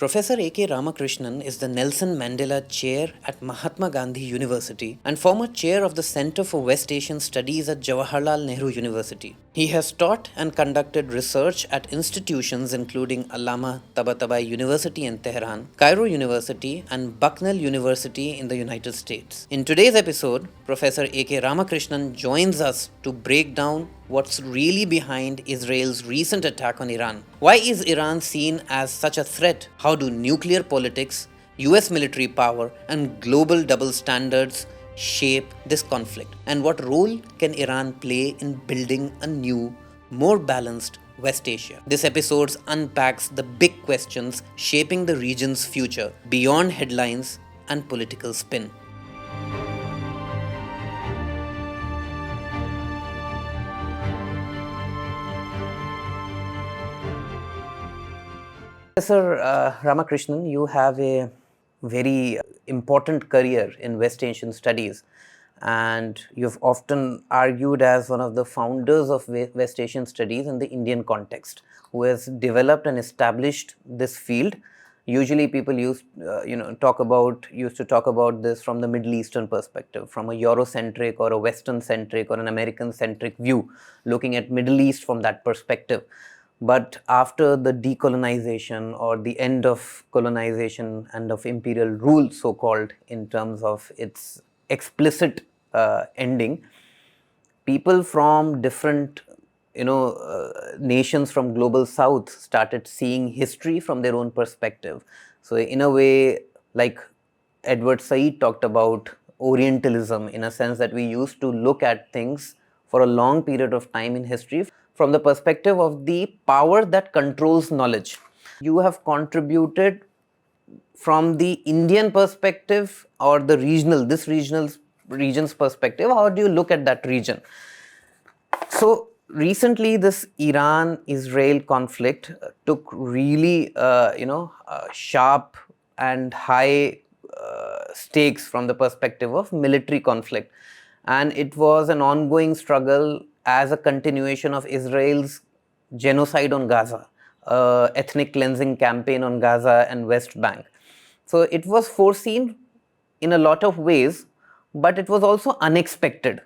Professor A.K. Ramakrishnan is the Nelson Mandela Chair at Mahatma Gandhi University and former chair of the Center for West Asian Studies at Jawaharlal Nehru University. He has taught and conducted research at institutions including Allama Tabatabai University in Tehran, Cairo University, and Bucknell University in the United States. In today's episode, Professor A.K. Ramakrishnan joins us to break down what's really behind Israel's recent attack on Iran. Why is Iran seen as such a threat? How do nuclear politics, US military power, and global double standards shape this conflict? And what role can Iran play in building a new, more balanced West Asia? This episode unpacks the big questions shaping the region's future beyond headlines and political spin. Professor Ramakrishnan, you have a very important career in West Asian studies, and you've often argued as one of the founders of West Asian studies in the Indian context, who has developed and established this field. Usually, people used to talk about this from the Middle Eastern perspective, from a Eurocentric or a Western-centric or an American-centric view, looking at Middle East from that perspective. But after the decolonization or the end of colonization and of imperial rule, so-called, in terms of its explicit ending, people from different nations from global south started seeing history from their own perspective. So in a way, like Edward Said talked about Orientalism, in a sense that we used to look at things for a long period of time in history from the perspective of the power that controls knowledge. You have contributed from the Indian perspective or the region's perspective. How do you look at that region? So recently, this Iran-Israel conflict took really, sharp and high stakes from the perspective of military conflict, and it was an ongoing struggle as a continuation of Israel's genocide on Gaza, ethnic cleansing campaign on Gaza and West Bank. So it was foreseen in a lot of ways, but it was also unexpected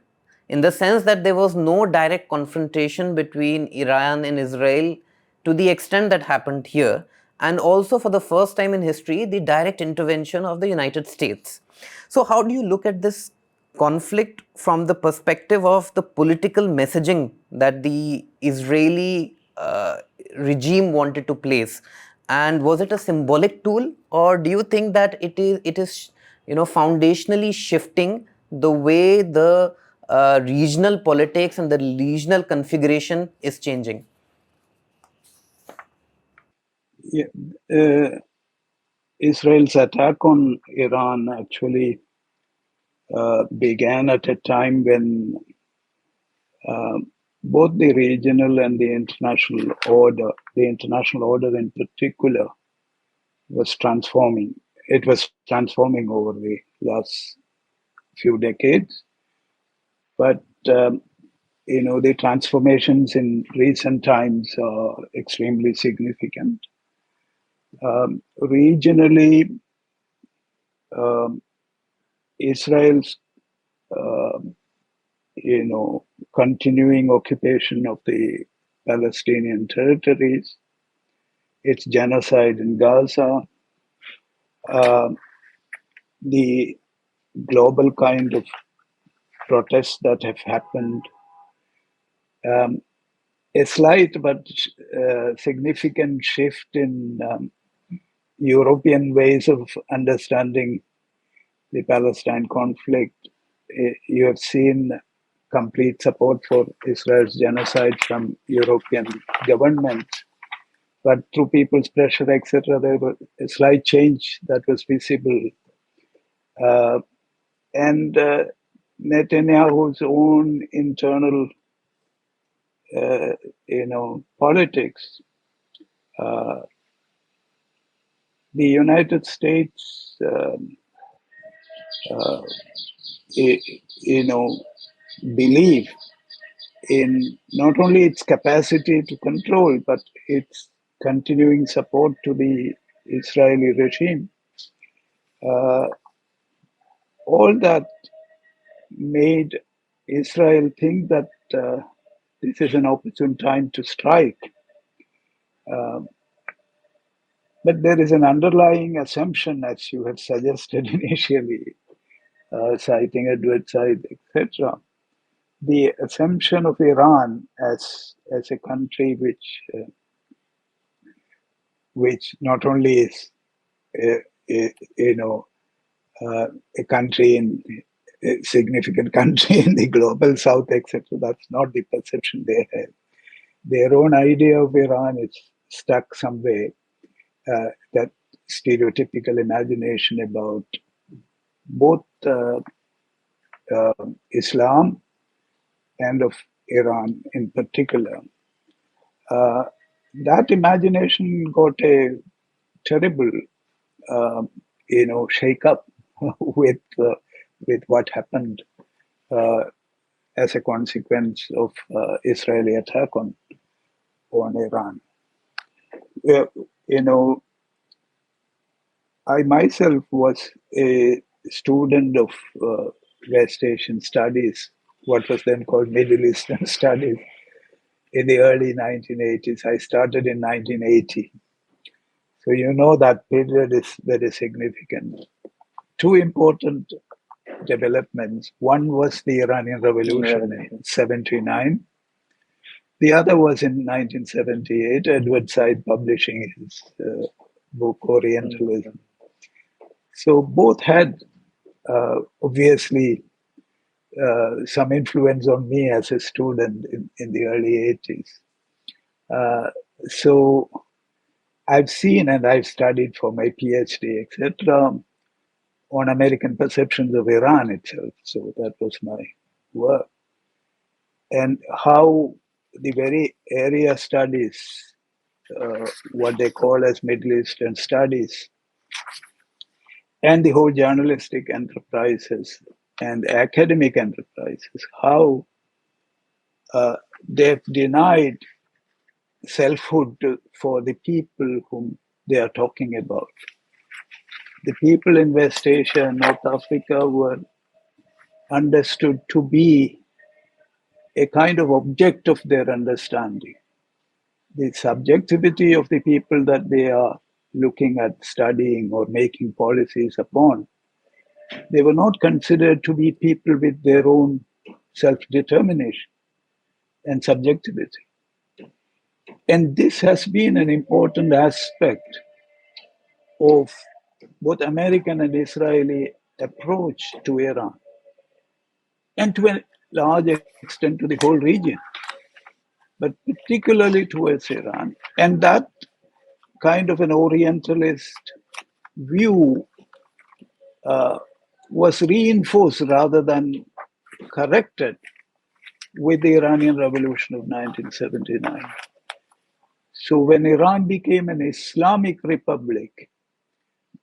in the sense that there was no direct confrontation between Iran and Israel to the extent that happened here, and also for the first time in history, the direct intervention of the United States. So how do you look at this conflict from the perspective of the political messaging that the Israeli regime wanted to place? And was it a symbolic tool, or do you think that it is foundationally shifting the way the regional politics and the regional configuration is changing? Yeah, Israel's attack on Iran actually began at a time when both the regional and the international order in particular, was transforming. It was transforming over the last few decades. But, the transformations in recent times are extremely significant. Regionally, Israel's continuing occupation of the Palestinian territories, its genocide in Gaza, the global kind of protests that have happened, a slight but significant shift in European ways of understanding the Palestine conflict. You have seen complete support for Israel's genocide from European governments, but through people's pressure, etc., there was a slight change that was visible. And Netanyahu's own internal, politics. The United States, believe in not only its capacity to control, but its continuing support to the Israeli regime. All that made Israel think that this is an opportune time to strike. But there is an underlying assumption, as you have suggested initially, citing Edward Said, etc. The assumption of Iran as a country which not only is a country in a significant country in the global south, etc. That's not the perception they have. Their own idea of Iran is stuck somewhere. That stereotypical imagination about both Islam and of Iran in particular. That imagination got a terrible, shake up with what happened as a consequence of Israeli attack on Iran. I myself was a student of West Asian studies, what was then called Middle Eastern studies, in the early 1980s. I started in 1980. So that period is very significant. Two important developments. One was the Iranian Revolution in 1979. The other was in 1978, Edward Said publishing his book Orientalism. So both had obviously some influence on me as a student in the early 80s. So I've seen and I've studied for my PhD, etc., on American perceptions of Iran itself. So that was my work. And how the very area studies, what they call as Middle Eastern studies, and the whole journalistic enterprises and academic enterprises, how they've denied selfhood for the people whom they are talking about. The people in West Asia and North Africa were understood to be a kind of object of their understanding. The subjectivity of the people that they are looking at studying or making policies upon, they were not considered to be people with their own self-determination and subjectivity. And this has been an important aspect of both American and Israeli approach to Iran, and to a large extent to the whole region, but particularly towards Iran. And that kind of an Orientalist view was reinforced rather than corrected with the Iranian Revolution of 1979. So when Iran became an Islamic republic,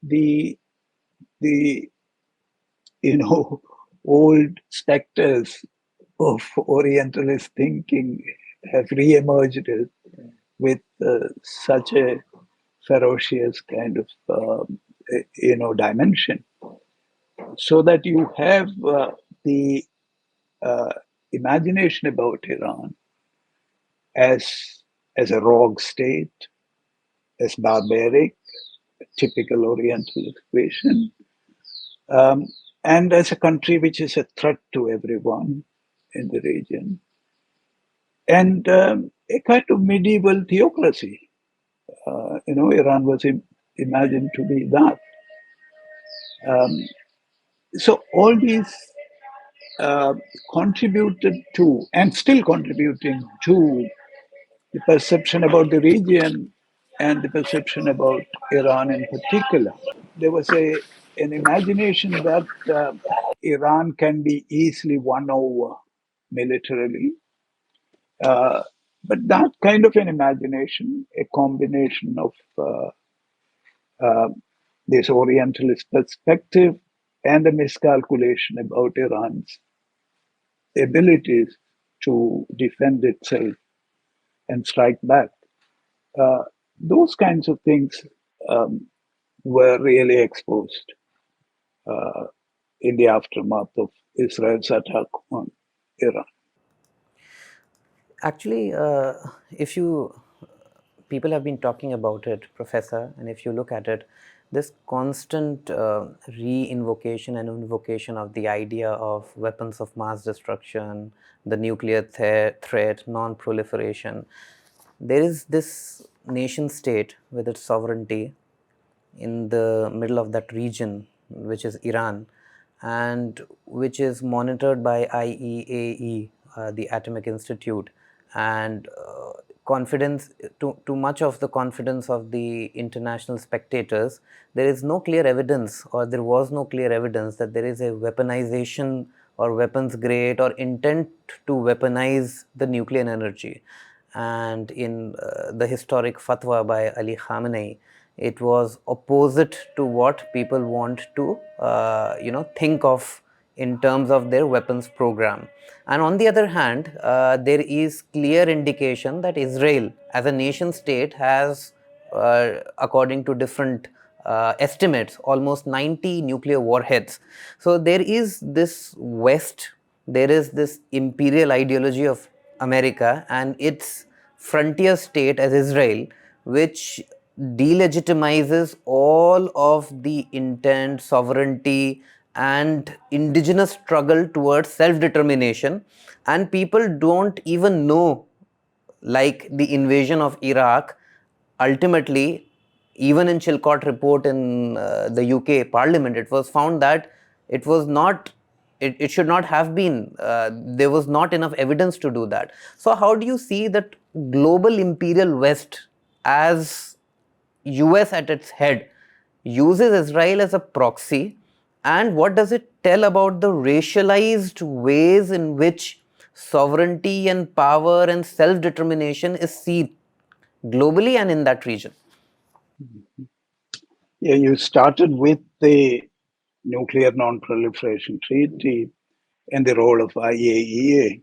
the old specters of Orientalist thinking have re-emerged with such a ferocious kind of dimension, so that you have the imagination about Iran as a rogue state, as barbaric, typical Oriental equation, and as a country which is a threat to everyone in the region, and a kind of medieval theocracy. Iran was imagined to be that. So all these contributed to, and still contributing to, the perception about the region and the perception about Iran in particular. There was an imagination that Iran can be easily won over militarily. But that kind of an imagination, a combination of this Orientalist perspective and a miscalculation about Iran's abilities to defend itself and strike back. Those kinds of things were really exposed in the aftermath of Israel's attack on Iran. Actually, if you people have been talking about it, Professor, and if you look at it, this constant re-invocation and invocation of the idea of weapons of mass destruction, the nuclear threat, non-proliferation, there is this nation state with its sovereignty in the middle of that region, which is Iran, and which is monitored by IEAE, the Atomic Institute, and confidence, to much of the confidence of the international spectators, there is no clear evidence, or there was no clear evidence that there is a weaponization or weapons grade or intent to weaponize the nuclear energy. And in the historic fatwa by Ali Khamenei, it was opposite to what people want to think of in terms of their weapons program. And on the other hand, there is clear indication that Israel as a nation state has, according to different estimates, almost 90 nuclear warheads. So there is this West, there is this imperial ideology of America and its frontier state as Israel, which delegitimizes all of the intent, sovereignty, and indigenous struggle towards self determination. And people don't even know, like the invasion of Iraq, ultimately, even in Chilcot report in the UK Parliament, it was found that it was not, it should not have been, there was not enough evidence to do that. So how do you see that global imperial West, as US at its head, uses Israel as a proxy, and what does it tell about the racialized ways in which sovereignty and power and self-determination is seen globally and in that region? Yeah, you started with the Nuclear Non-Proliferation Treaty and the role of IAEA.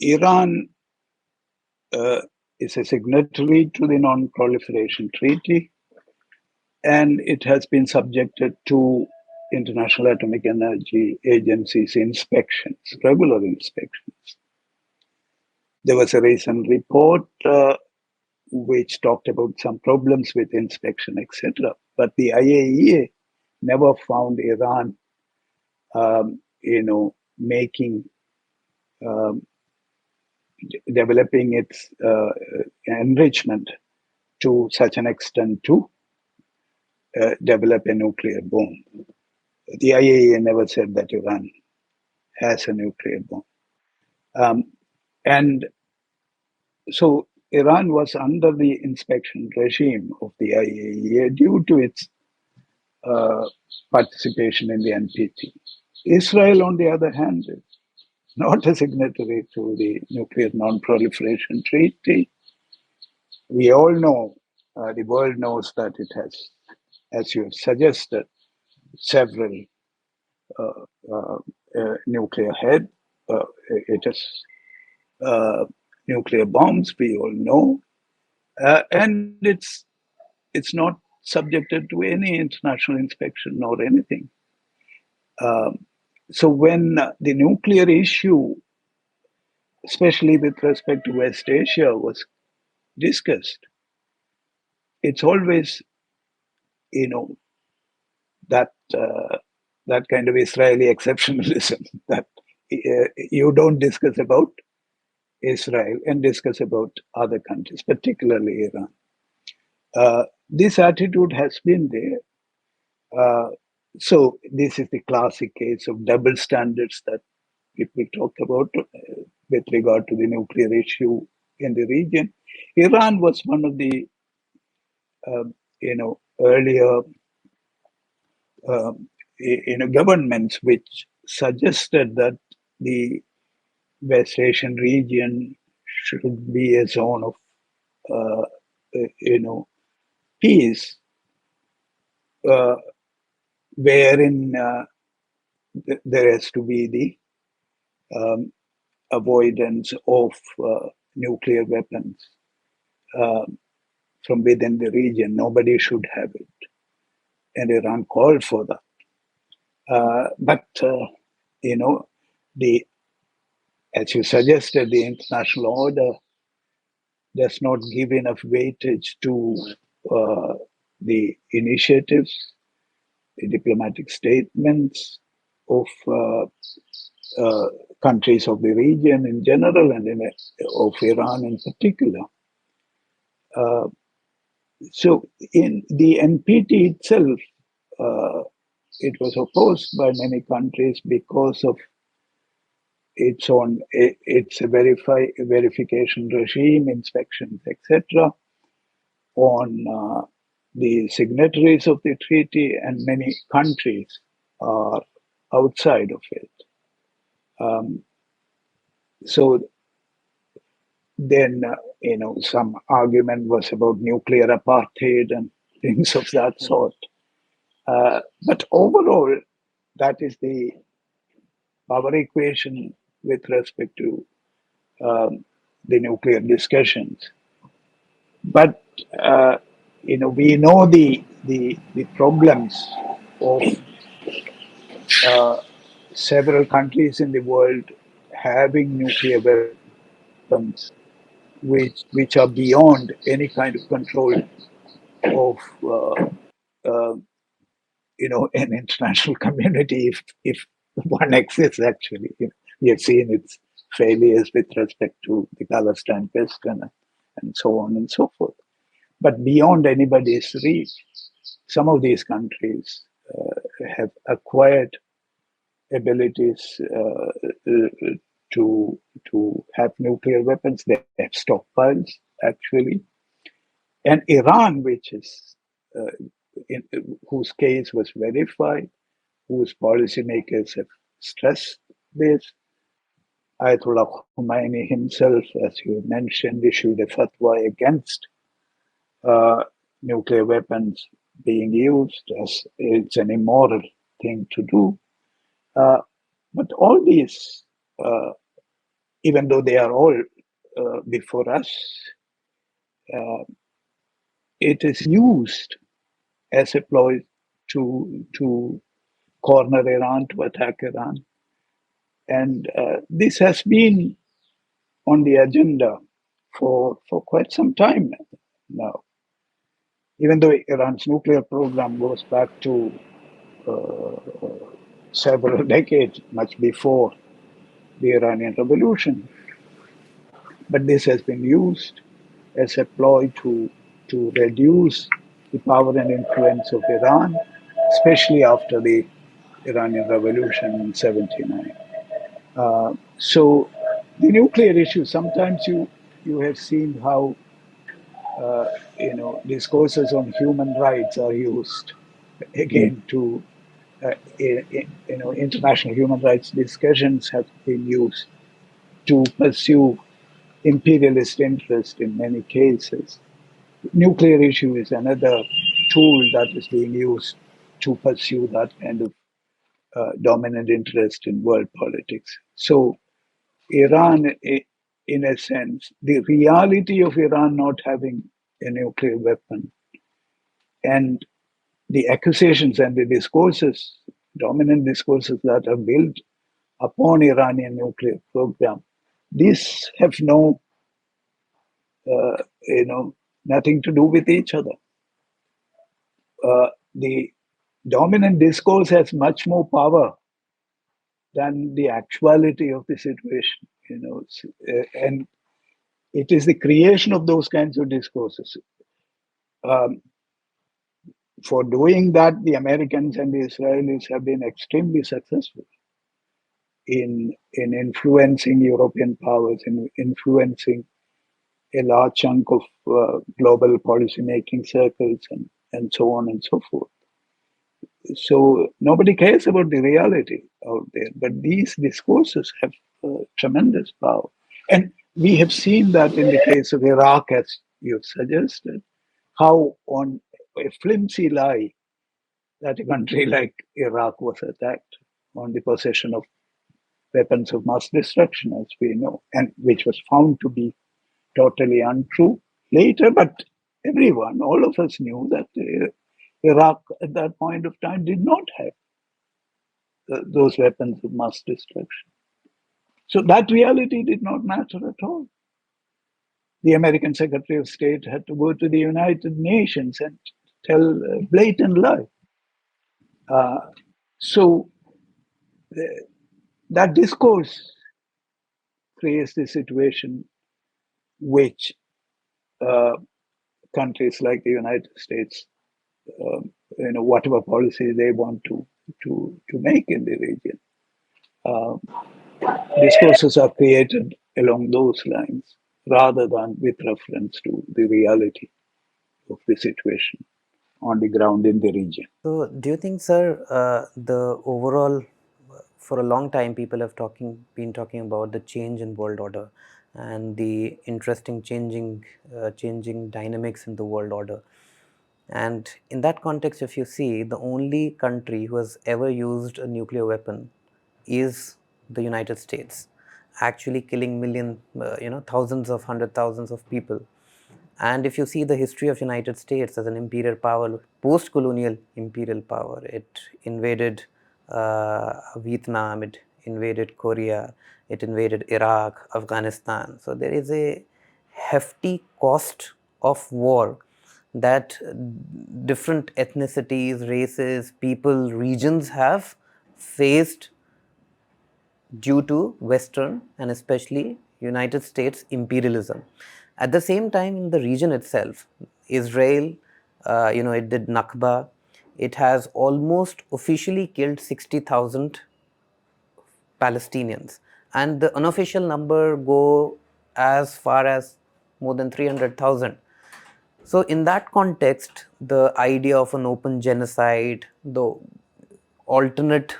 Iran is a signatory to the Non-Proliferation Treaty, and it has been subjected to International Atomic Energy Agency's inspections, regular inspections. There was a recent report which talked about some problems with inspection, etc. But the IAEA never found Iran, making, developing its enrichment to such an extent to develop a nuclear bomb. The IAEA never said that Iran has a nuclear bomb. And so Iran was under the inspection regime of the IAEA due to its participation in the NPT. Israel, on the other hand, is not a signatory to the Nuclear Non-Proliferation Treaty. We all know, the world knows that it has, as you have suggested, several nuclear head. It has nuclear bombs, we all know. And it's not subjected to any international inspection or anything. So when the nuclear issue, especially with respect to West Asia, was discussed, it's always, that that kind of Israeli exceptionalism that you don't discuss about Israel and discuss about other countries, particularly Iran. This attitude has been there. So this is the classic case of double standards that people talk about with regard to the nuclear issue in the region. Iran was one of the earlier governments which suggested that the West Asian region should be a zone of peace, wherein there has to be the avoidance of nuclear weapons from within the region. Nobody should have it. And Iran called for that. But the as you suggested, the international order does not give enough weightage to the initiatives, the diplomatic statements of countries of the region in general and of Iran in particular. So in the NPT itself, it was opposed by many countries because of its verification regime, inspections, etc. on the signatories of the treaty, and many countries are outside of it. So then, some argument was about nuclear apartheid and things of that sort. But overall, that is the power equation with respect to the nuclear discussions. But we know the problems of several countries in the world having nuclear weapons, which are beyond any kind of control of an international community, if one exists. Actually, we have seen its failures with respect to the Palestine question and so on and so forth. But beyond anybody's reach, some of these countries have acquired abilities to have nuclear weapons. They have stockpiles, actually. And Iran, which is whose case was verified, whose policymakers have stressed this. Ayatollah Khomeini himself, as you mentioned, issued a fatwa against nuclear weapons being used, as it's an immoral thing to do. But all these, even though they are all before us, it is used as a ploy to corner Iran, to attack Iran. And this has been on the agenda for quite some time now. Even though Iran's nuclear program goes back to several decades, much before the Iranian Revolution, but this has been used as a ploy to reduce the power and influence of Iran, especially after the Iranian Revolution in '79. So the nuclear issue, sometimes you have seen how discourses on human rights are used again to international human rights discussions have been used to pursue imperialist interest in many cases. Nuclear issue is another tool that is being used to pursue that kind of dominant interest in world politics. So Iran, in a sense, the reality of Iran not having a nuclear weapon and the accusations and the discourses, dominant discourses that are built upon Iranian nuclear program, these have nothing to do with each other. The dominant discourse has much more power than the actuality of the situation, and it is the creation of those kinds of discourses. For doing that, the Americans and the Israelis have been extremely successful in influencing European powers, in influencing a large chunk of global policy-making circles, and so on and so forth. So nobody cares about the reality out there, but these discourses have tremendous power. And we have seen that in the case of Iraq, as you've suggested, how on a flimsy lie that a country like Iraq was attacked on the possession of weapons of mass destruction, as we know, and which was found to be totally untrue later. But everyone, all of us knew that Iraq at that point of time did not have those weapons of mass destruction. So that reality did not matter at all. The American Secretary of State had to go to the United Nations and tell a blatant lie. Uh, so that discourse creates the situation which uh, countries like the United States, whatever policy they want to make in the region, uh, discourses are created along those lines rather than with reference to the reality of the situation on the ground in the region. So, do you think, sir, the overall, for a long time, people have been talking about the change in world order and the interesting changing dynamics in the world order. And in that context, if you see, the only country who has ever used a nuclear weapon is the United States, actually killing thousands of hundred thousands of people. And if you see the history of United States as an imperial power, post-colonial imperial power, it invaded Vietnam, it invaded Korea, it invaded Iraq, Afghanistan. So there is a hefty cost of war that different ethnicities, races, people, regions have faced due to Western and especially United States imperialism. At the same time, in the region itself, Israel, it did Nakba. It has almost officially killed 60,000 Palestinians, and the unofficial number go as far as more than 300,000. So, in that context, the idea of an open genocide, the alternate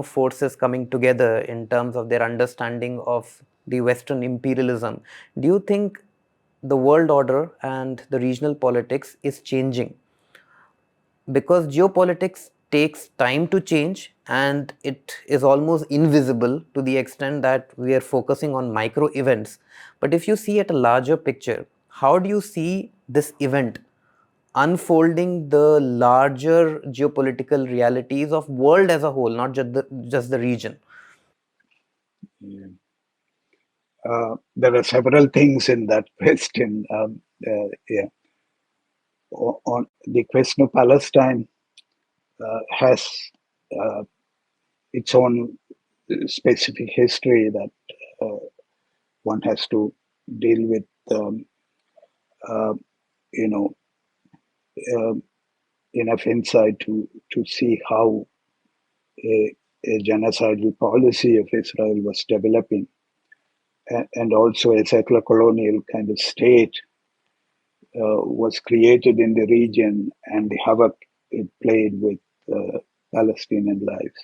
forces coming together in terms of their understanding of the Western imperialism, do you think the world order and the regional politics is changing? Because geopolitics takes time to change and it is almost invisible to the extent that we are focusing on micro events. But if you see at a larger picture, how do you see this event unfolding the larger geopolitical realities of world as a whole, not just the region? There are several things in that question. Yeah. On the question of Palestine has uh, its own specific history that uh, one has to deal with. Uh, you know, uh, Enough insight to see how a genocidal policy of Israel was developing, and also a secular colonial kind of state was created in the region, and the havoc it played with Palestinian lives.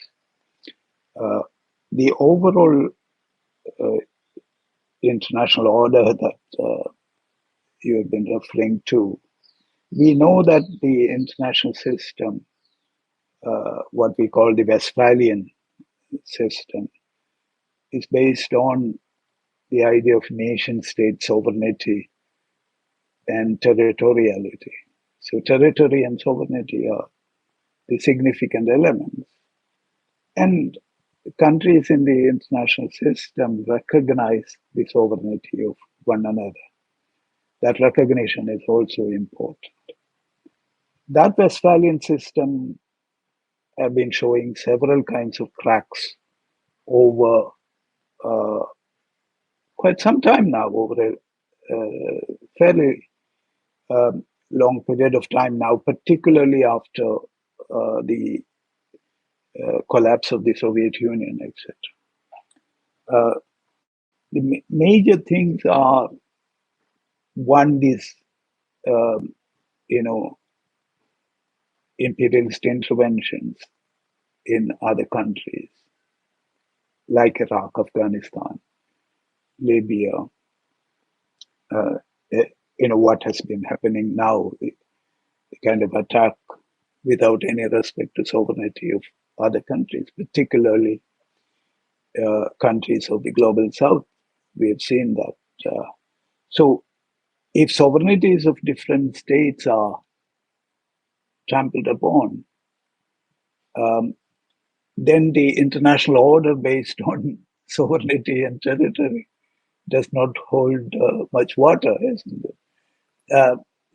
The overall uh, international order that you have been referring to, we know that the international system, what we call the Westphalian system, is based on the idea of nation state sovereignty and territoriality. So, territory and sovereignty are the significant elements. And countries in the international system recognize the sovereignty of one another. That recognition is also important. That Westphalian system have been showing several kinds of cracks over uh, quite some time now, over a fairly long period of time now, particularly after the collapse of the Soviet Union, etc. The major things are one, these um, you know imperialist interventions in other countries like Iraq, Afghanistan, Libya, uh, what has been happening now, the kind of attack without any respect to sovereignty of other countries, particularly countries of the global south. We have seen that. So if sovereignties of different states are trampled upon, um, then the international order based on sovereignty and territory does not hold much water, isn't it?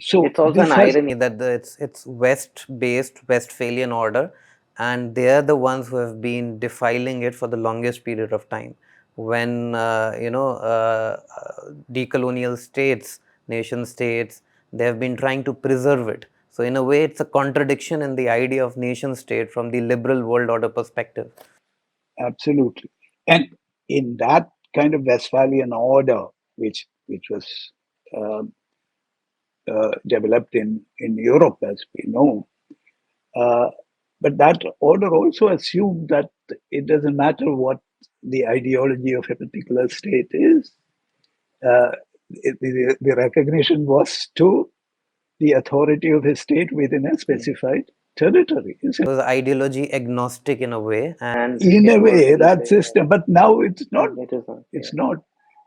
So It's also an this has irony that it's West-based Westphalian order, and they are the ones who have been defiling it for the longest period of time. When decolonial states, nation states, they have been trying to preserve it. So in a way, it's a contradiction in the idea of nation state from the liberal world order perspective. absolutely, and in that kind of Westphalian order, which was developed in Europe, as we know. Uh, but that order also assumed that it doesn't matter what the ideology of a particular state is. Uh, the recognition was to the authority of a state within a specified territory, isn't It was ideology agnostic in a way, and in it a was way that like, system. But now it's not. it is not, It's yeah. not.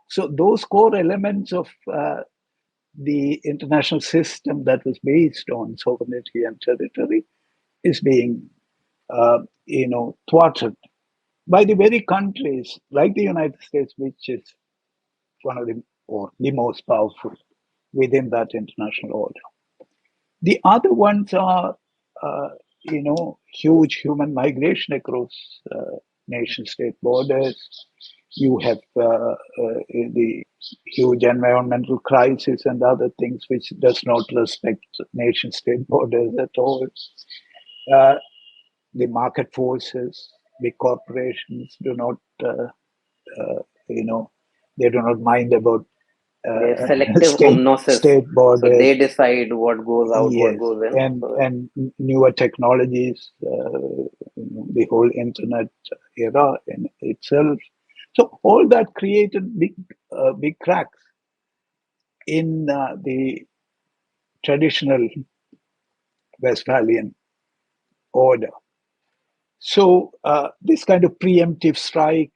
So those core elements of the international system that was based on sovereignty and territory is being, thwarted by the very countries like the United States, which is one of the or the most powerful within that international order. The other ones are, huge human migration across nation-state borders. You have the huge environmental crisis and other things which does not respect nation-state borders at all. Uh, the market forces, big corporations do not, uh, you know, they do not mind about There's selective state homnosis, state so they borders. decide what goes out, what Yes, goes in. and So and newer technologies, the whole internet era in itself. So all that created big cracks in the traditional Westphalian order. So this kind of preemptive strike,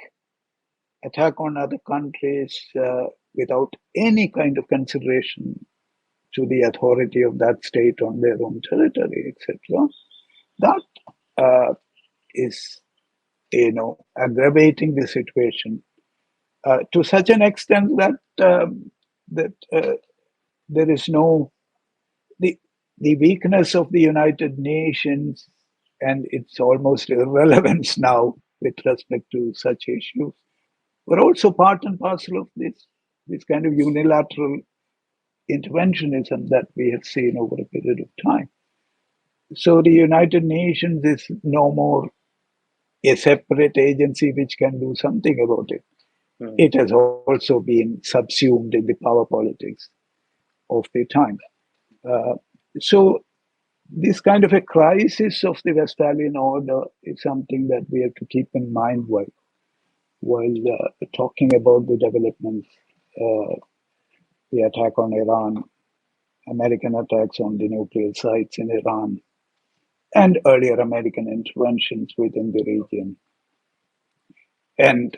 attack on other countries without any kind of consideration to the authority of that state on their own territory, etc. That is, aggravating the situation to such an extent that there is no the the weakness of the United Nations and its almost irrelevance now with respect to such issues were also part and parcel of this kind of unilateral interventionism that we have seen over a period of time. So the United Nations is no more a separate agency which can do something about it. It has also been subsumed in the power politics of the time. Uh, so this kind of a crisis of the Westphalian order is something that we have to keep in mind while talking about the developments, uh, the attack on Iran, American attacks on the nuclear sites in Iran, and earlier American interventions within the region, and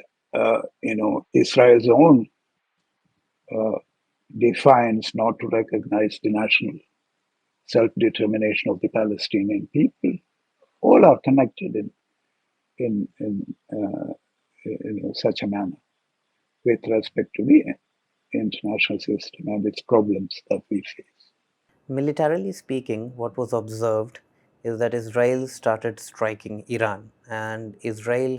Israel's own uh, defiance not to recognize the national self-determination of the Palestinian people. All are connected in such a manner with respect to the international system and its problems that we face. militarily speaking, what was observed is that Israel started striking Iran, and Israel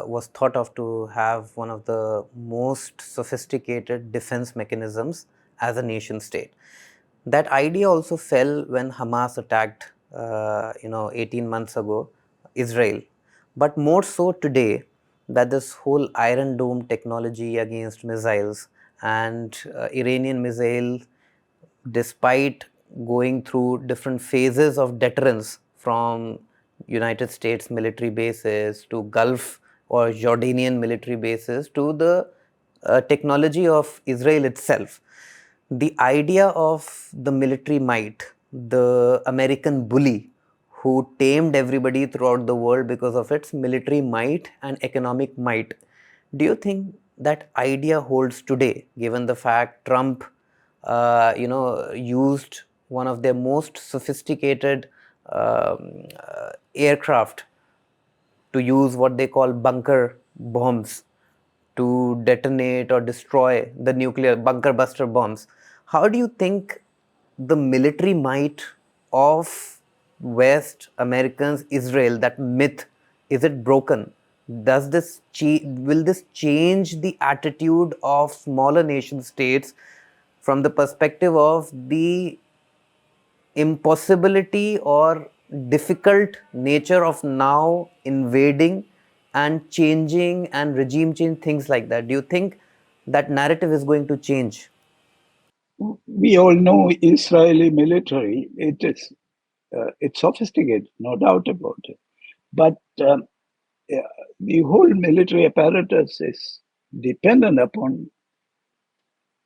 was thought of to have one of the most sophisticated defense mechanisms as a nation state. That idea also fell when Hamas attacked, 18 months ago, Israel, but more so today, that this whole Iron Dome technology against missiles and Iranian missiles, despite going through different phases of deterrence from United States military bases to Gulf or Jordanian military bases to the technology of Israel itself. The idea of the military might, the American bully who tamed everybody throughout the world because of its military might and economic might. Do you think that idea holds today, given the fact Trump, used one of their most sophisticated aircraft to use what they call bunker bombs to detonate or destroy the nuclear bunker buster bombs. How do you think the military might of West Americans, Israel, that myth, is it broken? Does this will this change the attitude of smaller nation states from the perspective of the impossibility or difficult nature of now invading and changing and regime change, things like that? Do you think that narrative is going to change? We all know Israeli military. It's sophisticated, no doubt about it. But yeah, the whole military apparatus is dependent upon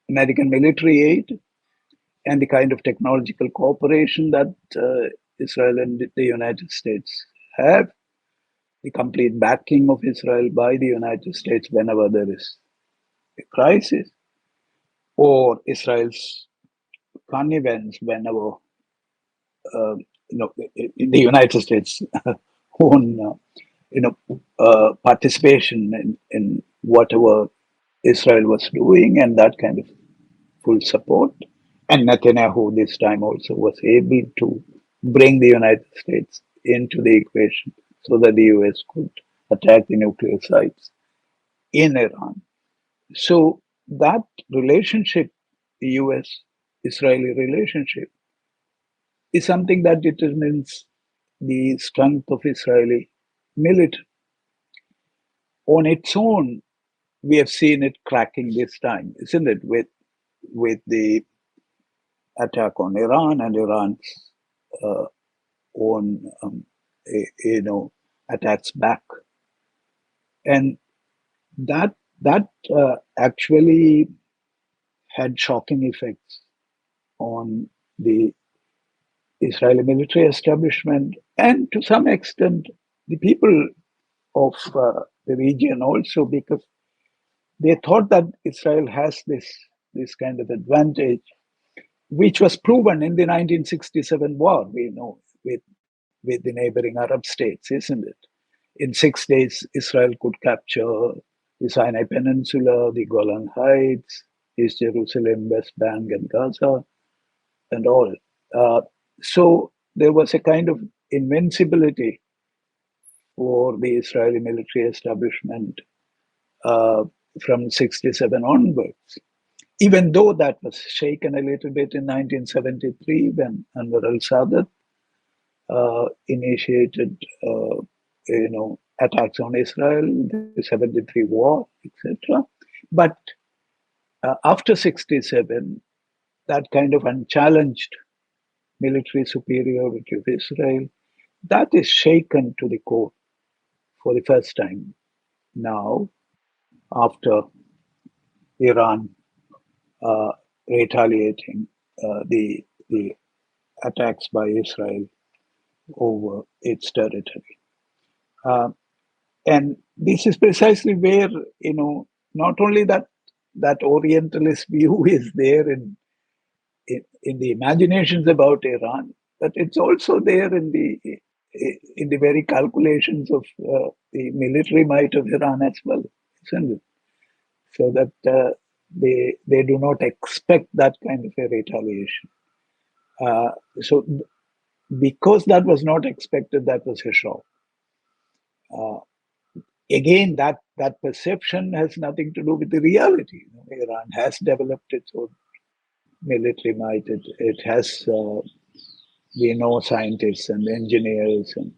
American military aid and the kind of technological cooperation that Israel and the United States have, the complete backing of Israel by the United States whenever there is a crisis, or Israel's connivance whenever the United States own participation in whatever Israel was doing, and that kind of full support. And Netanyahu this time also was able to bring the United States into the equation so that the US could attack the nuclear sites in Iran. So that relationship, the US Israeli relationship, is something that determines the strength of Israeli military. On its own, we have seen it cracking this time, isn't it? With the attack on Iran and Iran's uh, own, attacks back, and that actually had shocking effects on the Israeli military establishment and to some extent the people of the region also, because they thought that Israel has this kind of advantage, which was proven in the 1967 war. We know with the neighboring Arab states, isn't it? In 6 days, Israel could capture the Sinai Peninsula, the Golan Heights, East Jerusalem, West Bank, and Gaza, and all. Uh, so there was a kind of invincibility for the Israeli military establishment uh, from 67 onwards. Even though that was shaken a little bit in 1973 when Anwar al-Sadat initiated, attacks on Israel, the 73 war, etc. But after 67, that kind of unchallenged military superiority of Israel, that is shaken to the core for the first time now after Iran uh, retaliating the attacks by Israel over its territory. Uh, and this is precisely where, not only that Orientalist view is there in the imaginations about Iran, but it's also there in the very calculations of the military might of Iran as well, isn't it? So that they do not expect that kind of a retaliation. So because that was not expected, that was a shock. Uh, Again, that perception has nothing to do with the reality. Iran has developed its own military might. It has we know scientists and engineers and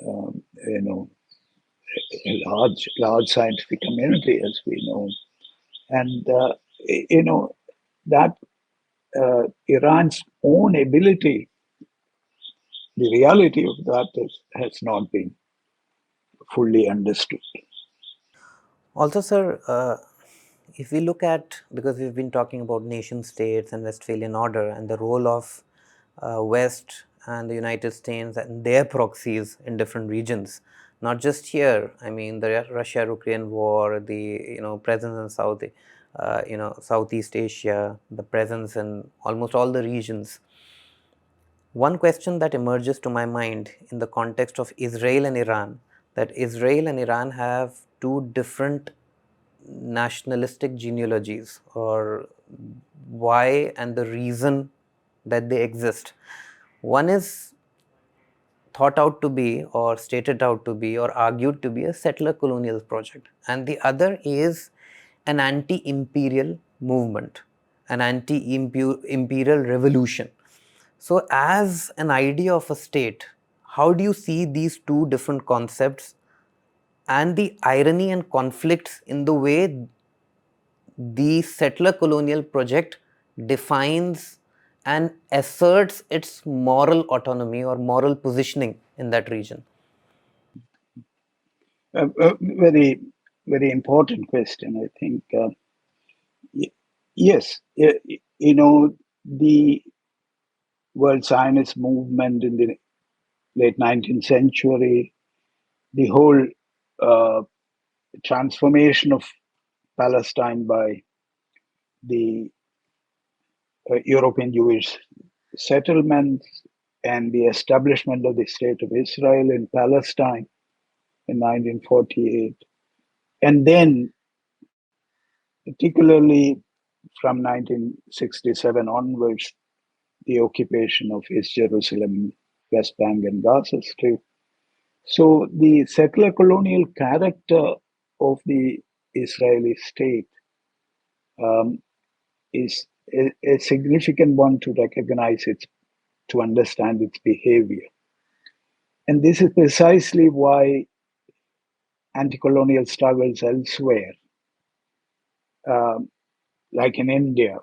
you know a large scientific community, as we know, and that Iran's own ability, the reality of that has not been fully understood. Also, sir, if we look at, because we've been talking about nation states and Westphalian order and the role of West and the United States and their proxies in different regions. not just here. I mean, the Russia-Ukraine war, the presence in Southeast Asia, the presence in almost all the regions. One question that emerges to my mind in the context of Israel and Iran, that Israel and Iran have two different nationalistic genealogies, or why and the reason that they exist. One is thought out to be, or stated out to be, or argued to be a settler colonial project, and the other is an anti-imperial movement, an anti-imperial revolution. So, as an idea of a state, how do you see these two different concepts and the irony and conflicts in the way the settler colonial project defines and asserts its moral autonomy or moral positioning in that region? Very, very important question, I think. Yes, the World Zionist movement in the late 19th century, the whole uh, transformation of Palestine by the European Jewish settlements and the establishment of the State of Israel in Palestine in 1948. And then, particularly from 1967 onwards, the occupation of East Jerusalem, West Bank, and Gaza Strip. So the settler colonial character of the Israeli state um, is a significant one to recognize it, to understand its behavior. And this is precisely why anti-colonial struggles elsewhere, um, like in India,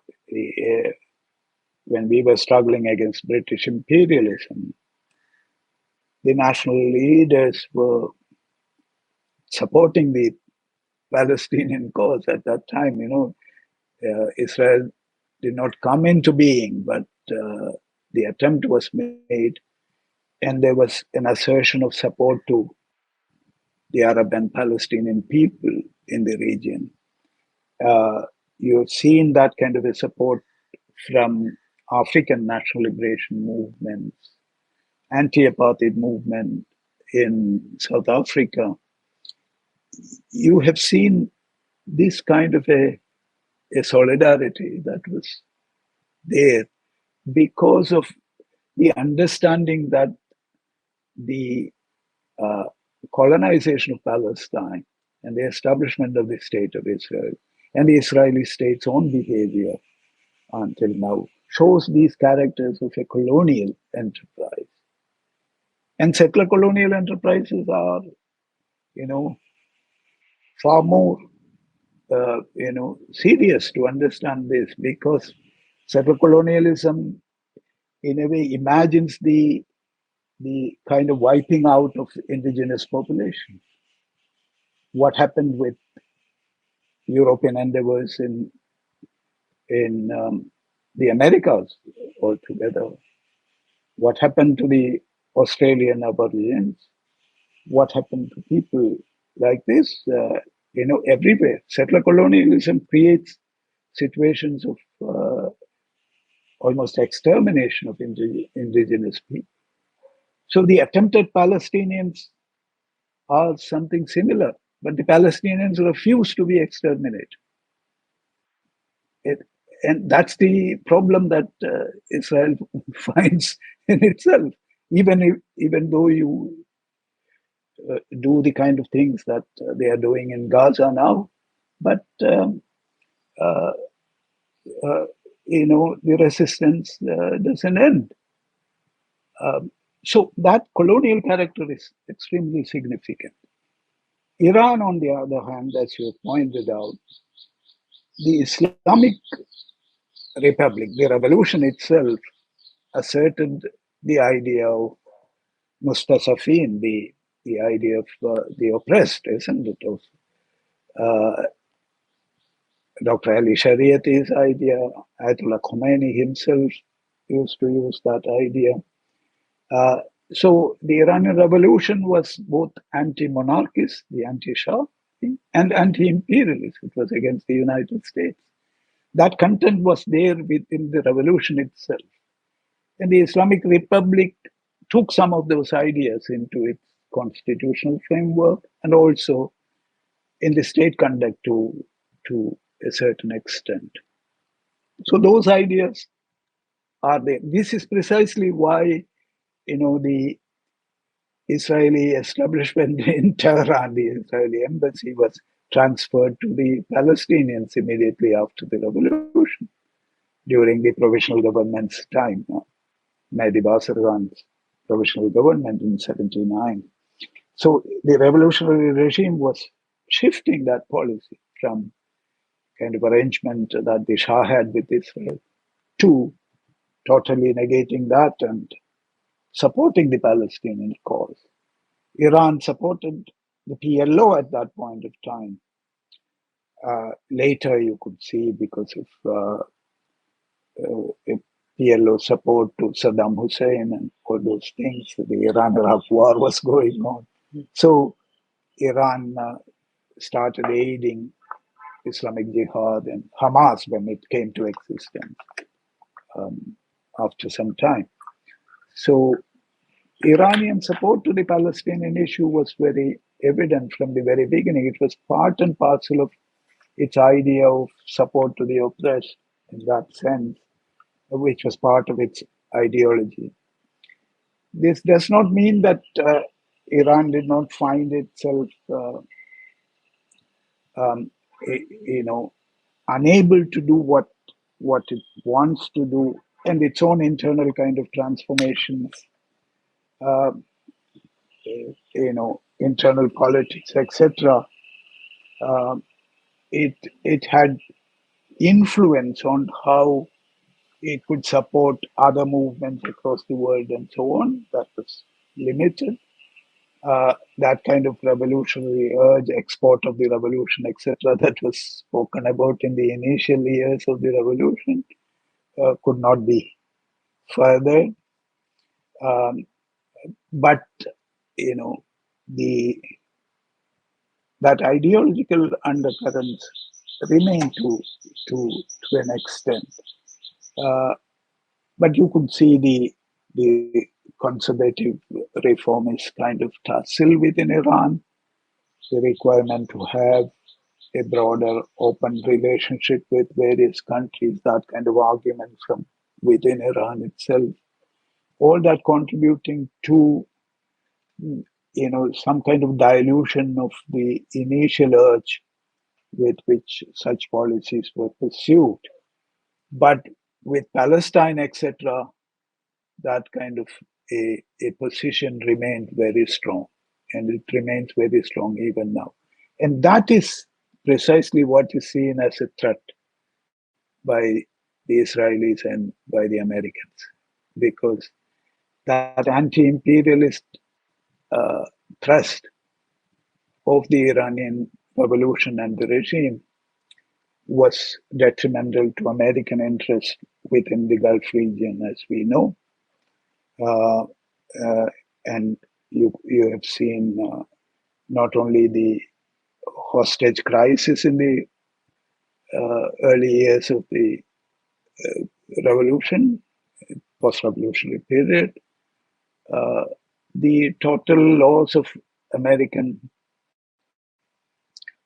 when we were struggling against British imperialism, the national leaders were supporting the Palestinian cause at that time. Israel did not come into being, but the attempt was made, and there was an assertion of support to the Arab and Palestinian people in the region. You've seen that kind of a support from African national liberation movements, anti-apartheid movement in South Africa. You have seen this kind of a solidarity that was there because of the understanding that the uh, colonization of Palestine and the establishment of the State of Israel and the Israeli state's own behavior until now shows these characters of a colonial enterprise. And settler colonial enterprises are, you know, far more, serious to understand this, because settler colonialism, in a way, imagines the kind of wiping out of indigenous population. What happened with European endeavors in the Americas altogether? What happened to the Australian Aborigines? What happened to people like this? Everywhere. Settler colonialism creates situations of almost extermination of indigenous people. So the attempted Palestinians are something similar, but the Palestinians refuse to be exterminated. It, and that's the problem that Israel finds in itself. Even though you do the kind of things that they are doing in Gaza now, but uh, the resistance doesn't end. So that colonial character is extremely significant. Iran, on the other hand, as you pointed out, the Islamic Republic, the revolution itself, asserted the idea of Mustasafin, the idea of the oppressed, isn't it? Of Dr. Ali Shariati's idea, Ayatollah Khomeini himself used to use that idea. So the Iranian Revolution was both anti-monarchist, the anti-Shah, and anti-imperialist. It was against the United States. That content was there within the revolution itself. And the Islamic Republic took some of those ideas into its constitutional framework and also in the state conduct to a certain extent. So those ideas are there. This is precisely why, the Israeli establishment in Tehran, the Israeli embassy, was transferred to the Palestinians immediately after the revolution during the provisional government's time, Mehdi Basargan's provisional government in 79. So the revolutionary regime was shifting that policy from kind of arrangement that the Shah had with Israel to totally negating that and supporting the Palestinian cause. Iran supported the PLO at that point of time. Later, you could see because of PLO support to Saddam Hussein and all those things, the Iran-Iraq war was going on. So Iran started aiding Islamic Jihad and Hamas when it came to existence after some time. So Iranian support to the Palestinian issue was very evident from the very beginning. It was part and parcel of its idea of support to the oppressed in that sense, which was part of its ideology. This does not mean that Iran did not find itself, unable to do what it wants to do, and its own internal kind of transformations, uh, internal politics, etc. Uh, it had influence on how it could support other movements across the world and so on. That was limited. That kind of revolutionary urge, export of the revolution, etc., that was spoken about in the initial years of the revolution, could not be furthered. Um, but the that ideological undercurrents remain to an extent. Uh, but you could see the conservative reformist kind of tussle within Iran, the requirement to have a broader open relationship with various countries, that kind of argument from within Iran itself, all that contributing to some kind of dilution of the initial urge with which such policies were pursued. But with Palestine, etc., that kind of a position remained very strong, and it remains very strong even now. And that is precisely what is seen as a threat by the Israelis and by the Americans, because that anti-imperialist thrust of the Iranian revolution and the regime was detrimental to American interests within the Gulf region, as we know. Uh, uh, and you have seen not only the hostage crisis in the early years of the revolution, post-revolutionary period, uh, the total loss of American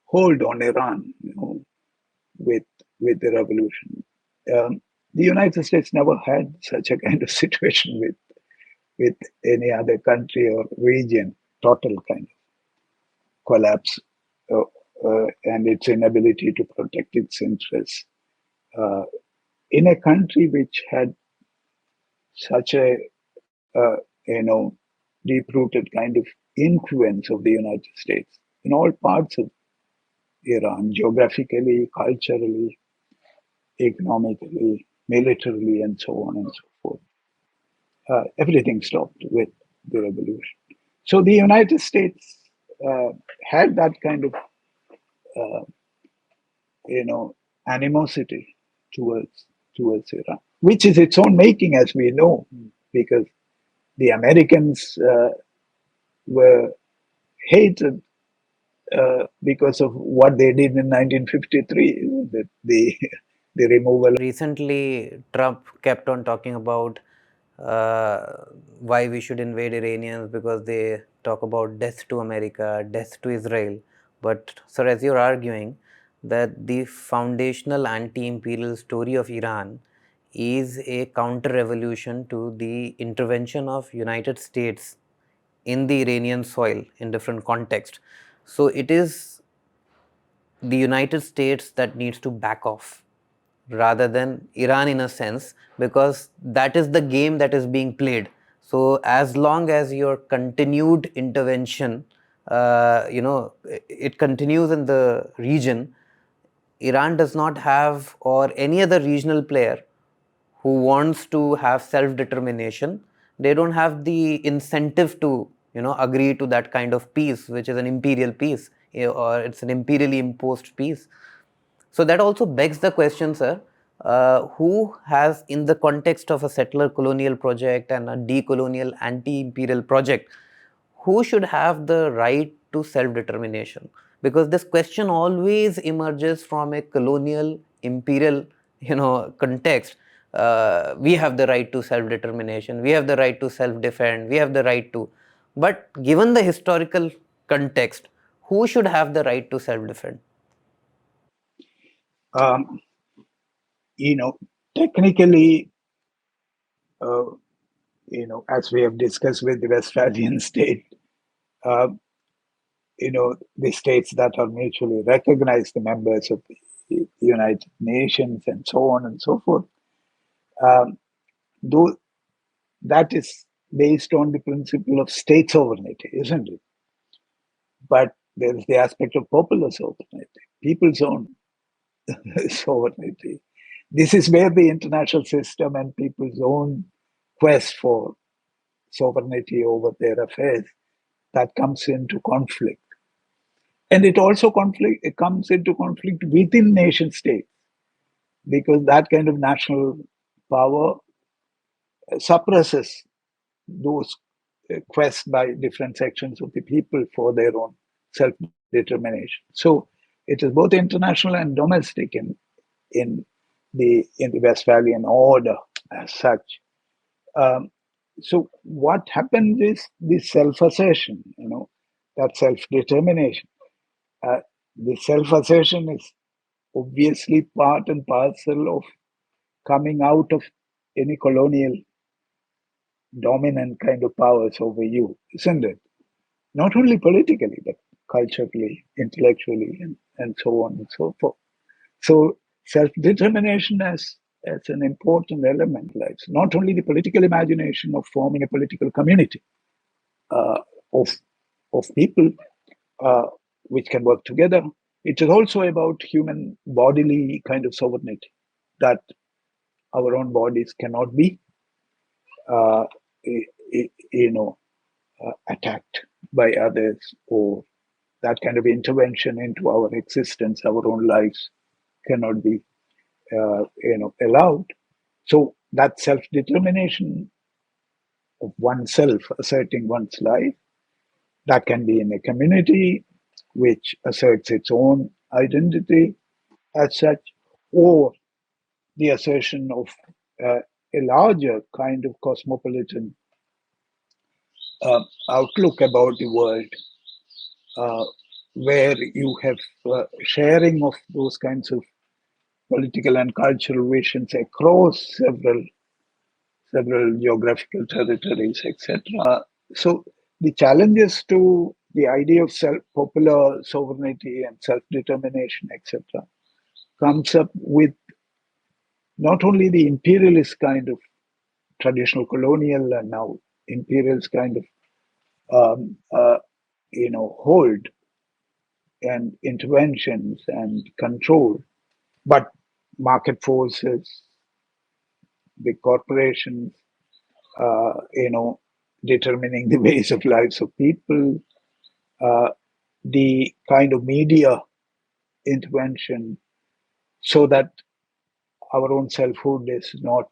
hold on Iran, with the revolution. The United States never had such a kind of situation with any other country or region, total kind of collapse, uh, and its inability to protect its interests uh, in a country which had such a deep-rooted kind of influence of the United States in all parts of Iran, geographically, culturally, economically, militarily, and so on and so forth. Everything stopped with the revolution. So the United States had that kind of, uh, animosity towards Iran, which is its own making, as we know, because the Americans were hated because of what they did in 1953, the removal. Recently, Trump kept on talking about why we should invade Iranians because they talk about death to America, death to Israel. But, sir, as you're arguing that the foundational anti-imperial story of Iran is a counter-revolution to the intervention of United States in the Iranian soil in different contexts. So it is the United States that needs to back off rather than Iran in a sense, because that is the game that is being played. So as long as your continued intervention, it continues in the region, Iran does not have, or any other regional player who wants to have self-determination, they don't have the incentive to agree to that kind of peace, which is an imperial peace, or it's an imperially imposed peace. So that also begs the question, sir, who has, in the context of a settler colonial project and a decolonial anti-imperial project, who should have the right to self-determination? Because this question always emerges from a colonial imperial context. We have the right to self-determination, we have the right to self-defend, we have the right to, but given the historical context, who should have the right to self-defend? Um, you know, technically, uh, as we have discussed with the Westphalian state, uh, the states that are mutually recognized, the members of the United Nations, and so on and so forth, um, though that is based on the principle of state sovereignty, isn't it? But there is the aspect of popular sovereignty, people's own sovereignty. This is where the international system and people's own quest for sovereignty over their affairs that comes into conflict. And it comes into conflict within nation states because that kind of national power suppresses those quests by different sections of the people for their own self-determination. So it is both international and domestic in the Westphalian order as such. Um, so what happens is the self-assertion, that self-determination. Uh, the self-assertion is obviously part and parcel of coming out of any colonial dominant kind of powers over you, isn't it? Not only politically, but culturally, intellectually, and so on and so forth. So self-determination as an important element, like not only the political imagination of forming a political community uh, of of people uh, which can work together. It is also about human bodily kind of sovereignty that our own bodies cannot be, uh, you know, attacked by others, or that kind of intervention into our existence, our own lives cannot be, allowed. So that self-determination of oneself, asserting one's life, that can be in a community which asserts its own identity as such, or the assertion of uh, a larger kind of cosmopolitan outlook about the world, uh, where you have sharing of those kinds of political and cultural visions across several geographical territories, etc. So the challenges to the idea of popular sovereignty and self-determination, etc., comes up with not only the imperialist kind of traditional colonial and now imperialist kind of um, uh, hold and interventions and control, but market forces, big corporations, determining the ways of lives of people, uh, the kind of media intervention, so that our own selfhood is not,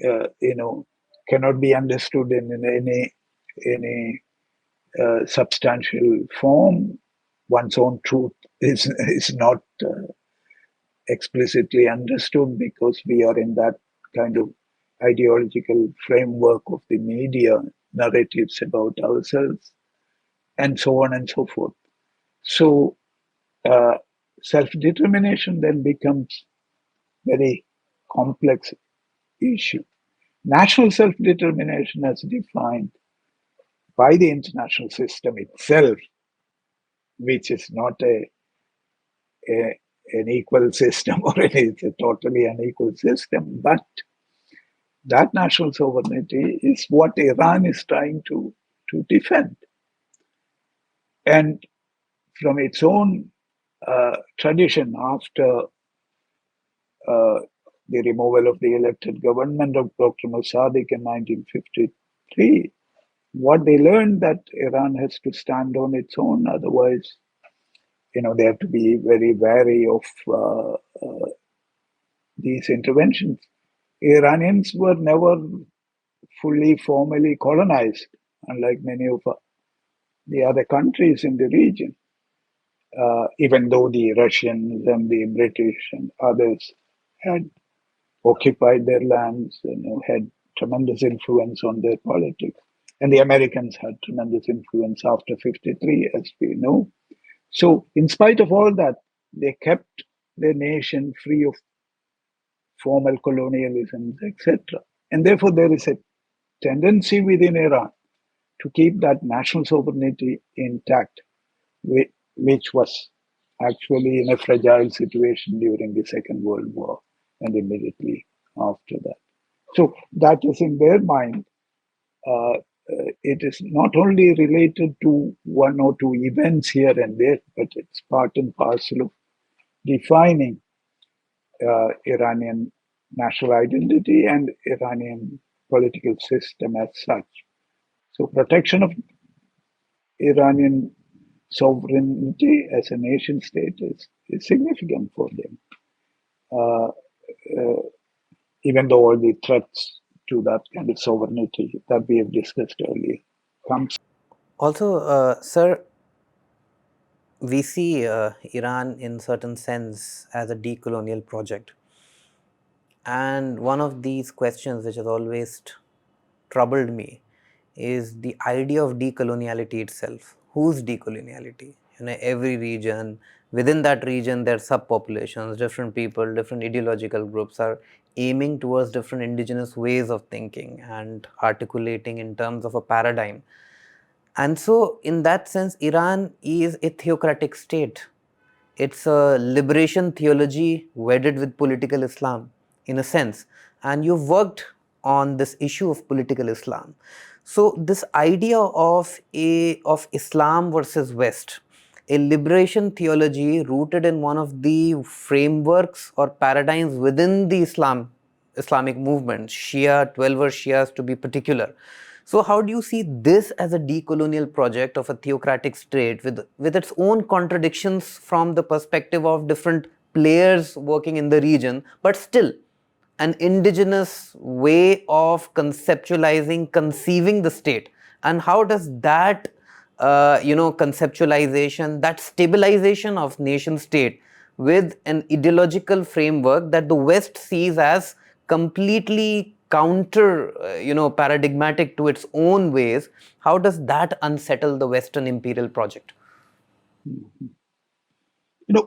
uh, you know, cannot be understood in any substantial form. One's own truth is not explicitly understood because we are in that kind of ideological framework of the media narratives about ourselves, and so on and so forth. So uh, self-determination then becomes very complex issue. National self-determination as defined by the international system itself, which is not a an equal system or it's a totally unequal system, but that national sovereignty is what Iran is trying to defend. And from its own tradition after the removal of the elected government of Dr. Mossadegh in 1953, what they learned that Iran has to stand on its own, otherwise, they have to be very wary of these interventions. Iranians were never fully formally colonized, unlike many of the other countries in the region, even though the Russians and the British and others had occupied their lands and had tremendous influence on their politics. And the Americans had tremendous influence after 53, as we know. So, in spite of all that, they kept their nation free of formal colonialism, etc. And therefore, there is a tendency within Iran to keep that national sovereignty intact, which was actually in a fragile situation during the Second World War and immediately after that. So that is in their mind. It is not only related to one or two events here and there, but it's part and parcel of defining Iranian national identity and Iranian political system as such. So protection of Iranian sovereignty as a nation state is significant for them. Uh, uh, Even though all the threats to that kind of sovereignty that we have discussed earlier comes. Also, sir, we see Iran in certain sense as a decolonial project. And one of these questions which has always troubled me is the idea of decoloniality itself. Whose decoloniality? Every region, within that region, there are subpopulations, different people, different ideological groups are aiming towards different indigenous ways of thinking and articulating in terms of a paradigm. And so, in that sense, Iran is a theocratic state. It's a liberation theology wedded with political Islam, in a sense. And you've worked on this issue of political Islam. So, this idea of Islam versus West, a liberation theology rooted in one of the frameworks or paradigms within the Islamic movement, Shia, 12er Shias to be particular. So how do you see this as a decolonial project of a theocratic state with its own contradictions from the perspective of different players working in the region, but still an indigenous way of conceptualizing, conceiving the state? And how does that conceptualization, that stabilization of nation state with an ideological framework that the West sees as completely counter, paradigmatic to its own ways, how does that unsettle the Western imperial project?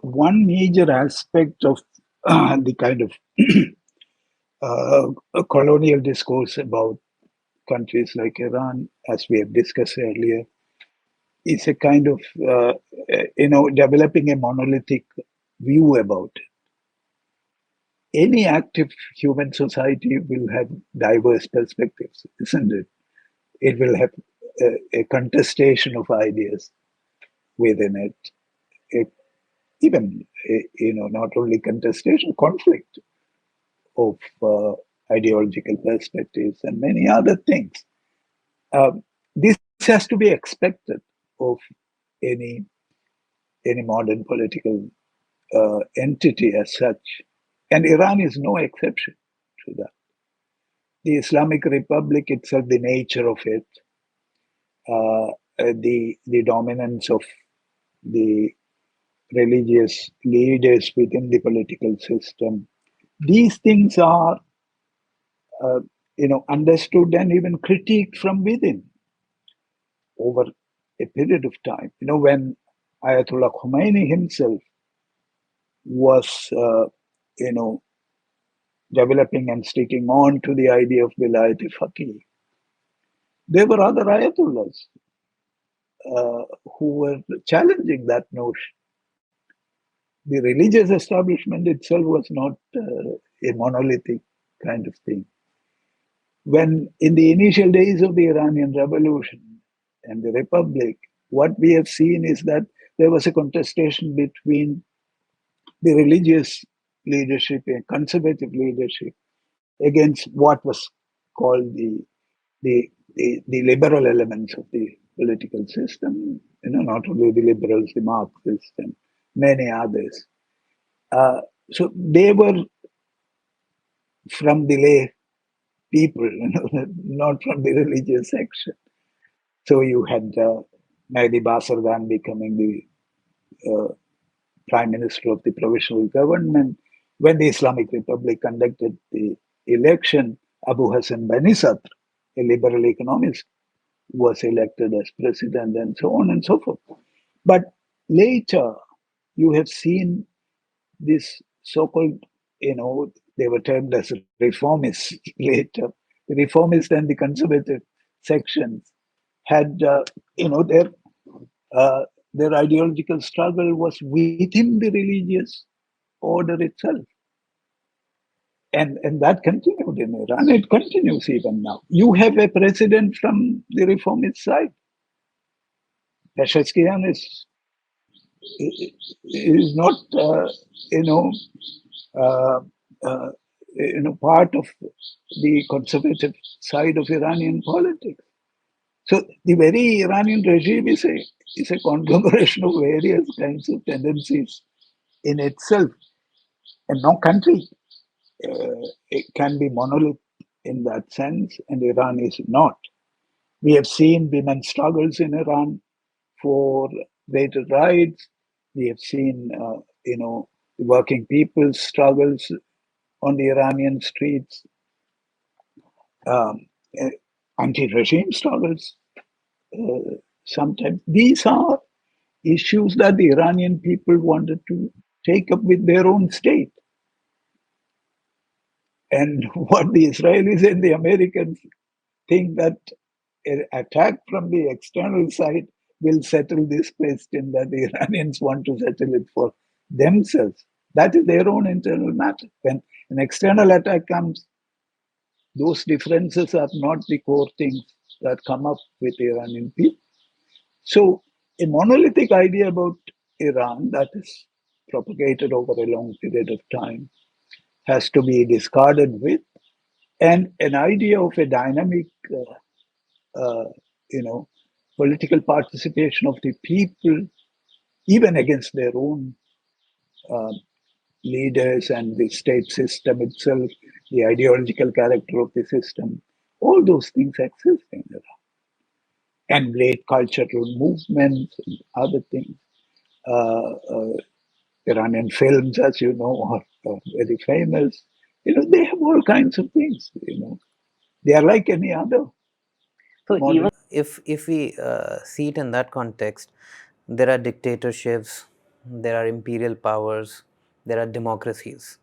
One major aspect of the kind of colonial discourse about countries like Iran, as we have discussed earlier, is a kind of developing a monolithic view about it. Any active human society will have diverse perspectives, isn't it? It will have a contestation of ideas within it. Even not only contestation, conflict of ideological perspectives and many other things. This has to be expected of any modern political entity as such, and Iran is no exception to that. the Islamic Republic itself, the nature of it, the dominance of the religious leaders within the political system. These things are, uh, understood and even critiqued from within over a period of time. When Ayatollah Khomeini himself was, developing and sticking on to the idea of Vilayat-e-Faqih, there were other Ayatollahs who were challenging that notion. The religious establishment itself was not a monolithic kind of thing. When in the initial days of the Iranian Revolution and the Republic, what we have seen is that there was a contestation between the religious leadership and conservative leadership against what was called the liberal elements of the political system. Not only the liberals, the Marxists, and many others. So they were from the lay people, not from the religious section. So you had Mahdi Basargan becoming the prime minister of the provisional government. When the Islamic Republic conducted the election, Abu Hassan Bani Sadr, a liberal economist, was elected as president, and so on and so forth. But later, you have seen this so-called, they were termed as reformists later. The reformist and the conservative sections had, uh, their ideological struggle was within the religious order itself. And that continued in Iran. It continues even now. You have a president from the reformist side. Pesheshkian is not, uh, uh, part of the conservative side of Iranian politics. So the very Iranian regime is a conglomeration of various kinds of tendencies in itself, and no country it can be monolith in that sense, and Iran is not. We have seen women's struggles in Iran for greater rights. We have seen, the working people's struggles on the Iranian streets, um, uh, anti-regime struggles. Sometimes these are issues that the Iranian people wanted to take up with their own state. And what the Israelis and the Americans think that an attack from the external side will settle this question that the Iranians want to settle it for themselves. That is their own internal matter. When an external attack comes, those differences are not the core things that come up with the Iranian people. So, a monolithic idea about Iran that is propagated over a long period of time has to be discarded with, and an idea of a dynamic, uh, you know, political participation of the people, even against their own uh, leaders and the state system itself, the ideological character of the system, all those things exist in Iran. And great cultural movements and other things. Uh, uh, Iranian films, as you know, are very famous. They have all kinds of things. They are like any other So modern. even if we see it in that context, there are dictatorships, there are imperial powers, there are democracies.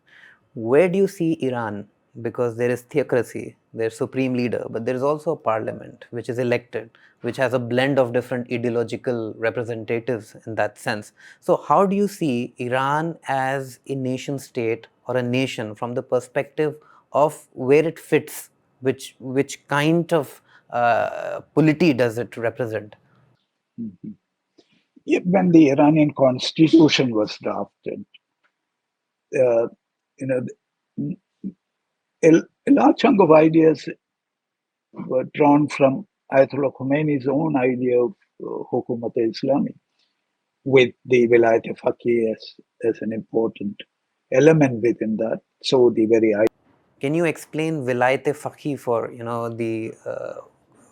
Where do you see Iran? Because there is theocracy, there's supreme leader, but there is also a parliament which is elected, which has a blend of different ideological representatives in that sense. So how do you see Iran as a nation state or a nation from the perspective of where it fits, which kind of polity does it represent? Mhm. When the Iranian constitution was drafted, uh, you know, a large chunk of ideas were drawn from Ayatollah Khomeini's own idea of Hukumat-e-Islami, with the Vilayat-e-Faqih as an important element within that. So the very Can you explain Vilayat-e Faqih for the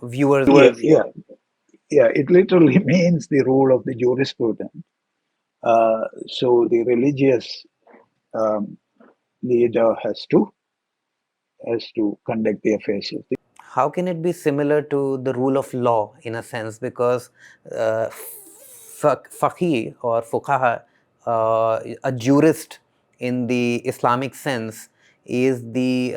viewers Yeah, of yeah, yeah. It literally means the rule of the jurisprudent. So the religious um, leader has to conduct the affairs of the. How can it be similar to the rule of law in a sense? Because faqih or fuqaha, a jurist in the Islamic sense, is the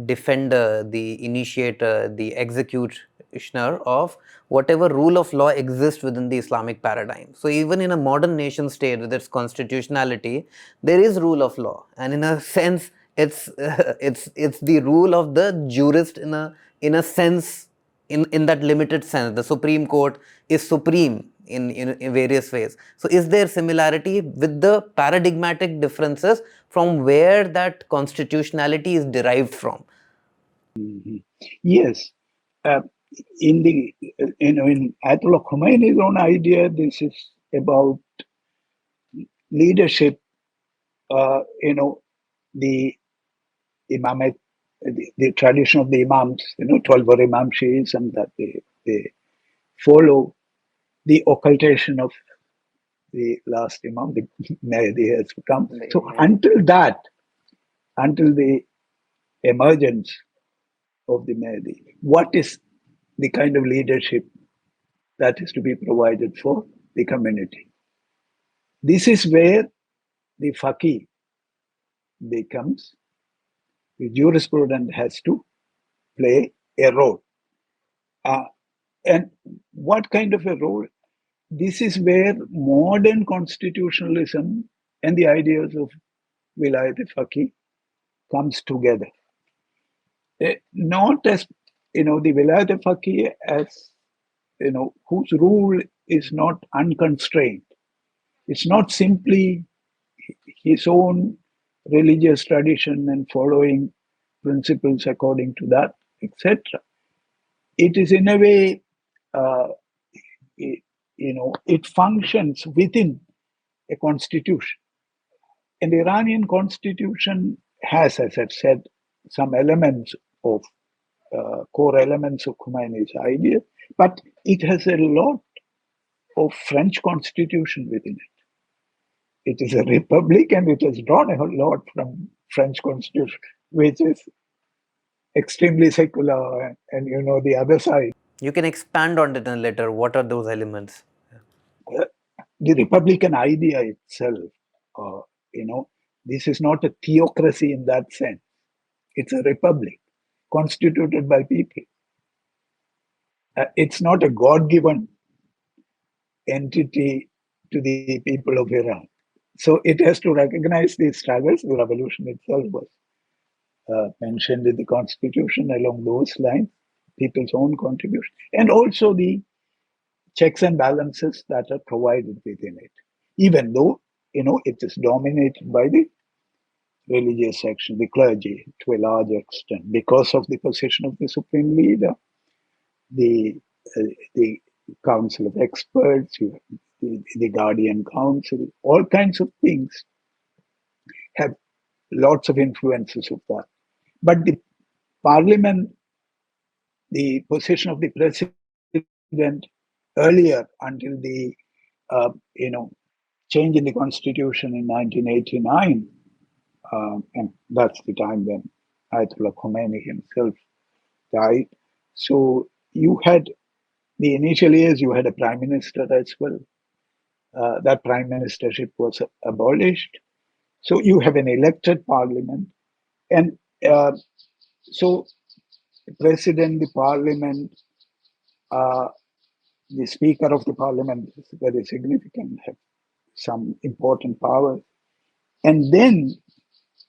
defender, the initiator, the executioner of whatever rule of law exists within the Islamic paradigm. So even in a modern nation state with its constitutionality, there is rule of law, and in a sense, it's the rule of the jurist in a sense, in that limited sense. The Supreme Court is supreme in various ways. So is there similarity with the paradigmatic differences from where that constitutionality is derived from? Mhm. Yes, uh, in the in Ayatollah Khomeini's own idea, this is about leadership. The imamate, the tradition of the imams, 12 imam Shiism, that they follow the occultation of the last imam, the Mahdi has come. So until the emergence of the Mahdi, what is the kind of leadership that is to be provided for the community? This is where the faqih becomes, the jurisprudent has to play a role. Uh, and what kind of a role? This is where modern constitutionalism and the ideas of Vilayat Faqih comes together. Not as, the Vilayat Faqih as, whose rule is not unconstrained. It's not simply his own religious tradition and following principles according to that, etc. It is in a way, uh, it functions within a constitution. And the Iranian constitution has, as I've said, some elements of core elements of Khomeini's idea, but it has a lot of French constitution within it. It is a republic, and it has drawn a lot from French constitution, which is extremely secular, and the other side. You can expand on it in a letter. What are those elements? Uh, the republican idea itself, uh, you know, this is not a theocracy in that sense. It's a republic constituted by people. It's not a God-given entity to the people of Iran. So it has to recognize these struggles. The revolution itself was mentioned in the constitution along those lines, people's own contribution, and also the checks and balances that are provided within it, even though it is dominated by the religious section, the clergy, to a large extent, because of the position of the supreme leader, the uh, the council of experts, the guardian council, all kinds of things have lots of influences of that. But the parliament, the position of the president earlier, until the uh, you know change in the constitution in 1989, and that's the time when Ayatollah Khomeini himself died. So you had the initial years, you had a prime minister as well. That prime ministership was abolished. So you have an elected parliament. And so the president, the parliament, uh, the speaker of the parliament is very significant, have some important powers. And then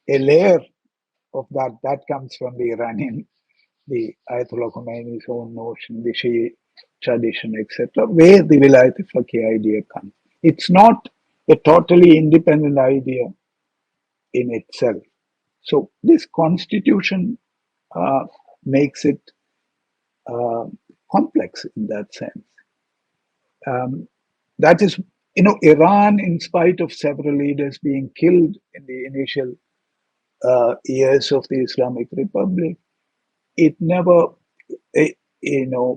a layer of that comes from the Iranian, the Ayatollah Khomeini's own notion, the Shia tradition, etc., where the Vilayat Faqih idea comes. It's not a totally independent idea in itself. So this constitution uh, makes it uh, complex in that sense. Um, that is, Iran, in spite of several leaders being killed in the initial years of the Islamic Republic, it never,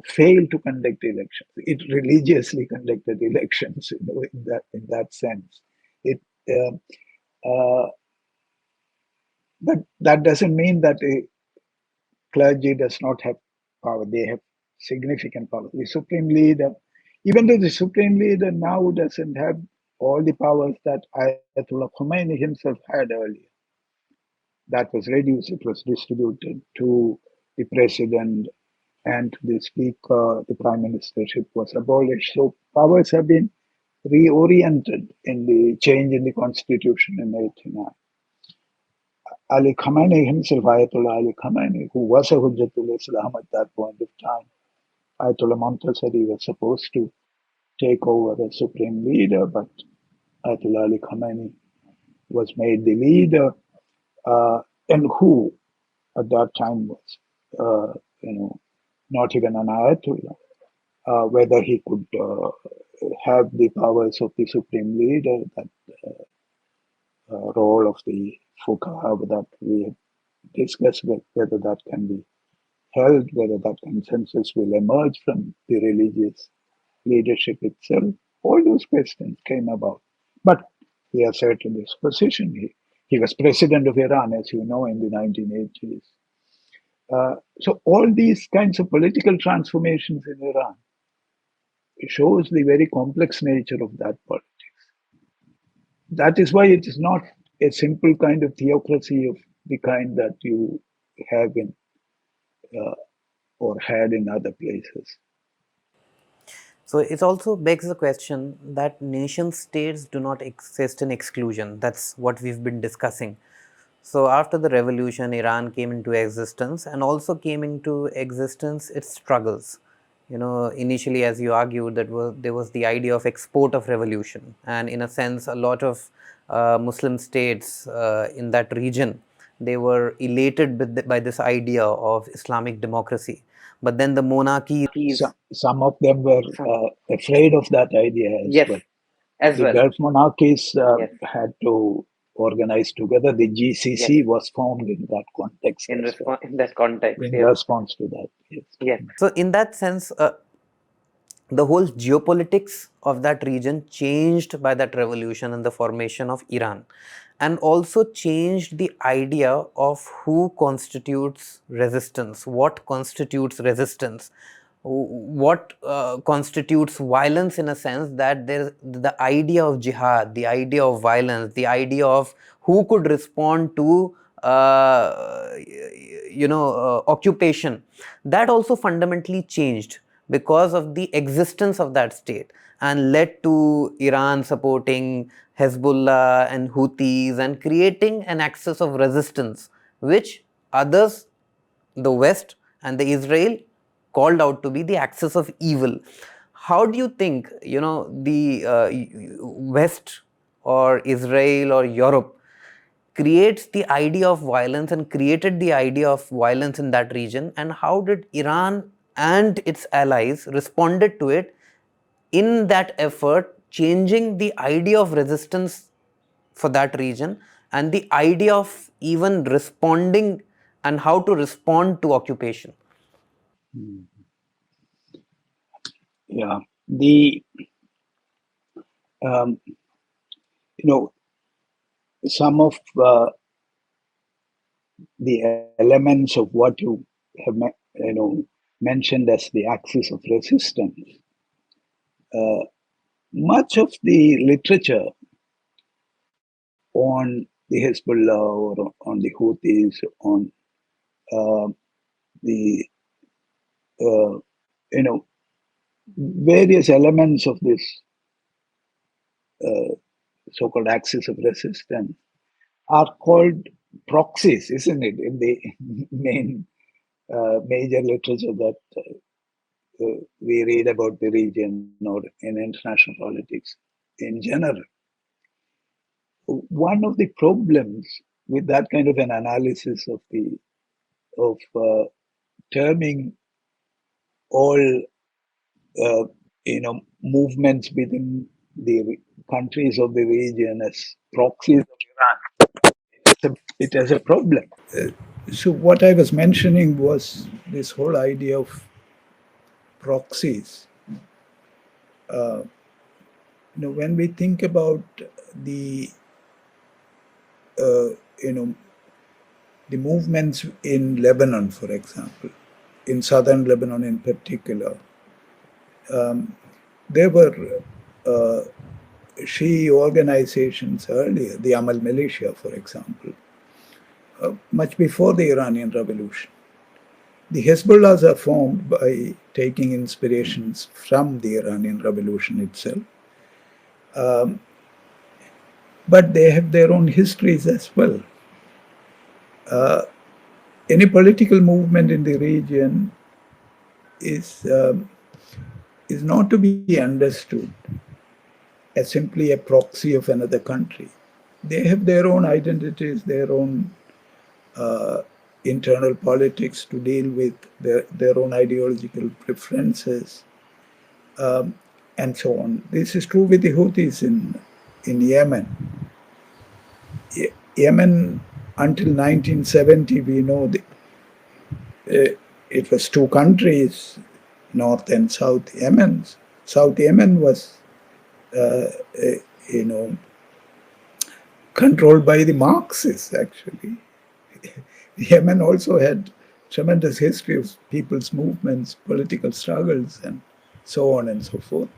failed to conduct elections. It religiously conducted elections, in that sense. It, uh, but that doesn't mean that a clergy does not have power. They have significant power. The supreme leader, even though the supreme leader now doesn't have all the powers that Ayatollah Khomeini himself had earlier, that was reduced. It was distributed to the president and to the speaker. The prime ministership was abolished. So powers have been reoriented in the change in the constitution in 89. Ali Khamenei himself, Ayatollah Ali Khamenei, who was a Hujjatul Islam at that point of time, Ayatollah Montaseri was supposed to take over as supreme leader, but Ayatollah Ali Khamenei was made the leader, and who at that time was, not even an Ayatollah. Whether he could have the powers of the supreme leader, that role of the Fuqaha that we have discussed, whether that can be held, whether that consensus will emerge from the religious leadership itself. All those questions came about. But he asserted his position. He was president of Iran, as you know, in the 1980s. So all these kinds of political transformations in Iran shows the very complex nature of that politics. That is why it is not a simple kind of theocracy of the kind that you have in uh, or had in other places. So it also begs the question that nation states do not exist in exclusion. That's what we've been discussing. So after the revolution, Iran came into existence, and also came into existence its struggles. Initially, as you argued, there was the idea of export of revolution, and in a sense, a lot of Muslim states in that region, they were elated by this idea of Islamic democracy. But then the monarchies, Some of them were afraid of that idea as yes, well. as The well, Gulf monarchies yes, had to organize together. The GCC yes, was formed in that context as well, in that context, in yes, response to that. Yes. yes. So in that sense, the whole geopolitics of that region changed by that revolution and the formation of Iran, and also changed the idea of who constitutes resistance, what constitutes resistance, what constitutes violence, in a sense that there the idea of jihad, the idea of violence, the idea of who could respond to occupation, that also fundamentally changed because of the existence of that state, and led to Iran supporting Hezbollah and Houthis and creating an axis of resistance, which others, the West and the Israel, called out to be the axis of evil. How do you think, the West or Israel or Europe creates the idea of violence and created the idea of violence in that region, and how did Iran and its allies responded to it in that effort, changing the idea of resistance for that region and the idea of even responding and how to respond to occupation? Mm. Yeah. The um, you know some of the elements of what you have mentioned as the axis of resistance. Much of the literature on the Hezbollah or on the Houthis, on the uh, you know various elements of this uh, so-called axis of resistance are called proxies, isn't it? In the main major literature that we read about the region or in international politics in general. One of the problems with that kind of an analysis of terming all movements within the countries of the region as proxies of Iran. it as a problem. So what I was mentioning was this whole idea of proxies. When we think about the uh, you know the movements in Lebanon, for example, in southern Lebanon in particular, there were uh, Shia organizations earlier, the Amal militia, for example, much before the Iranian Revolution. The Hezbollahs are formed by taking inspirations from the Iranian Revolution itself, but they have their own histories as well. Any political movement in the region is is not to be understood as simply a proxy of another country. They have their own identities, their own internal politics to deal with, their own ideological preferences, and so on. This is true with the Houthis in Yemen. Yemen, until 1970, we know it was two countries, North and South Yemen. South Yemen was, you know, controlled by the Marxists, actually. Yemen also had tremendous history of people's movements, political struggles, and so on and so forth.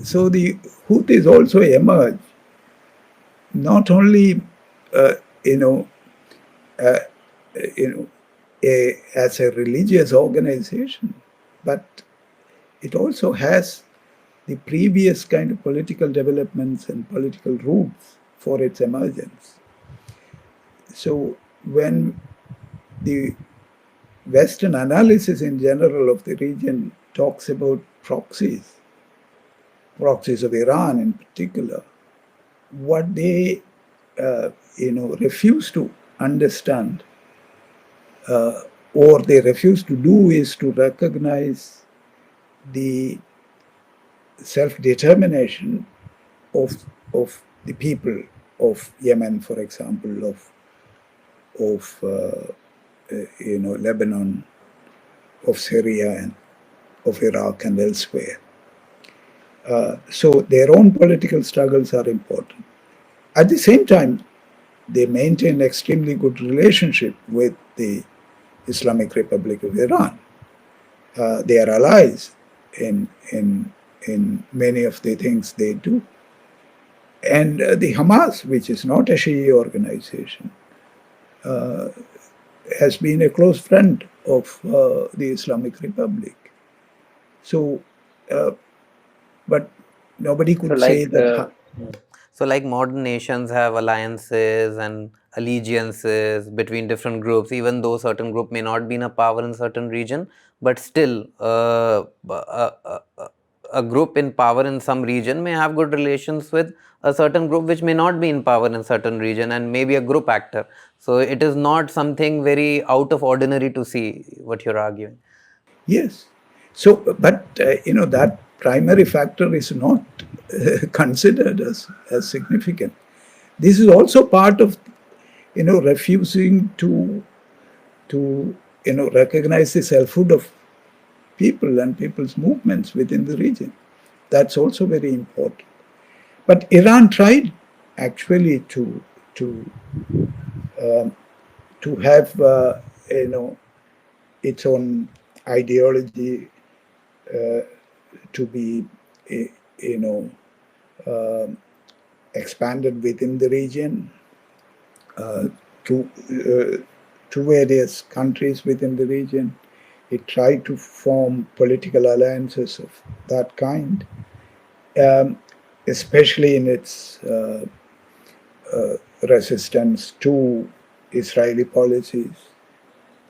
So the Houthis also emerged not only, uh, you know, uh, as a religious organization, but it also has the previous kind of political developments and political roots for its emergence. So when the Western analysis in general of the region talks about proxies of Iran in particular, what they refuse to understand or they refuse to do is to recognize the self-determination of the people of Yemen, for example, of Lebanon, of Syria, and of Iraq and elsewhere. So their own political struggles are important. At the same time, they maintain extremely good relationship with the Islamic Republic of Iran. They are allies in many of the things they do. And the Hamas, which is not a Shia organization, has been a close friend of the Islamic Republic. So, but nobody So could say like that. so like modern nations have alliances and allegiances between different groups, even though certain group may not be in a power in certain region, but still a group in power in some region may have good relations with a certain group which may not be in power in certain region and may be a group actor. So it is not something very out of ordinary to see what you're arguing. Yes. So, but that primary factor is not considered as significant. This is also part of refusing to recognize the selfhood of people and people's movements within the region. That's also very important. But Iran tried actually to to have its own ideology to be you know expanded within the region to to various countries within the region. It tried to form political alliances of that kind, especially in its resistance to Israeli policies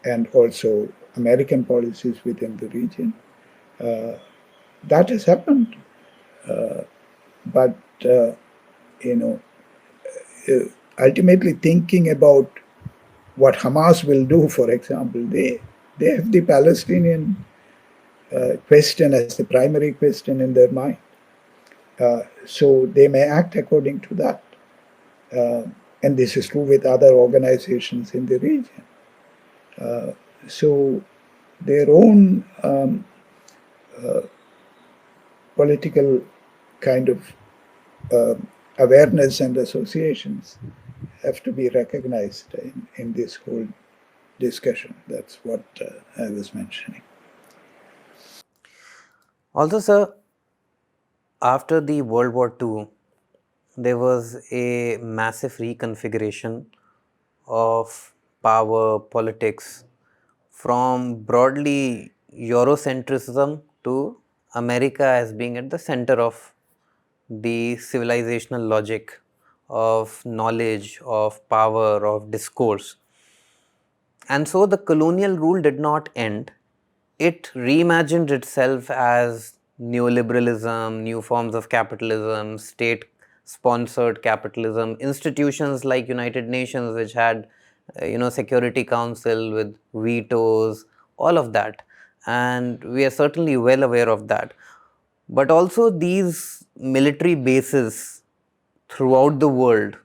and also American policies within the region. That has happened, but you know, ultimately thinking about what Hamas will do, for example, they have the Palestinian question as the primary question in their mind. So they may act according to that. And this is true with other organizations in the region. So their own political kind of awareness and associations have to be recognized in this whole discussion. That's what I was mentioning. Also, sir, after the World War II, there was a massive reconfiguration of power politics from broadly Eurocentrism to America as being at the center of the civilizational logic of knowledge, of power, of discourse. And so the colonial rule did not end. It reimagined itself as neoliberalism, new forms of capitalism, state sponsored capitalism, institutions like United Nations, which had Security Council with vetoes, all of that. And we are certainly well aware of that. But also these military bases throughout the world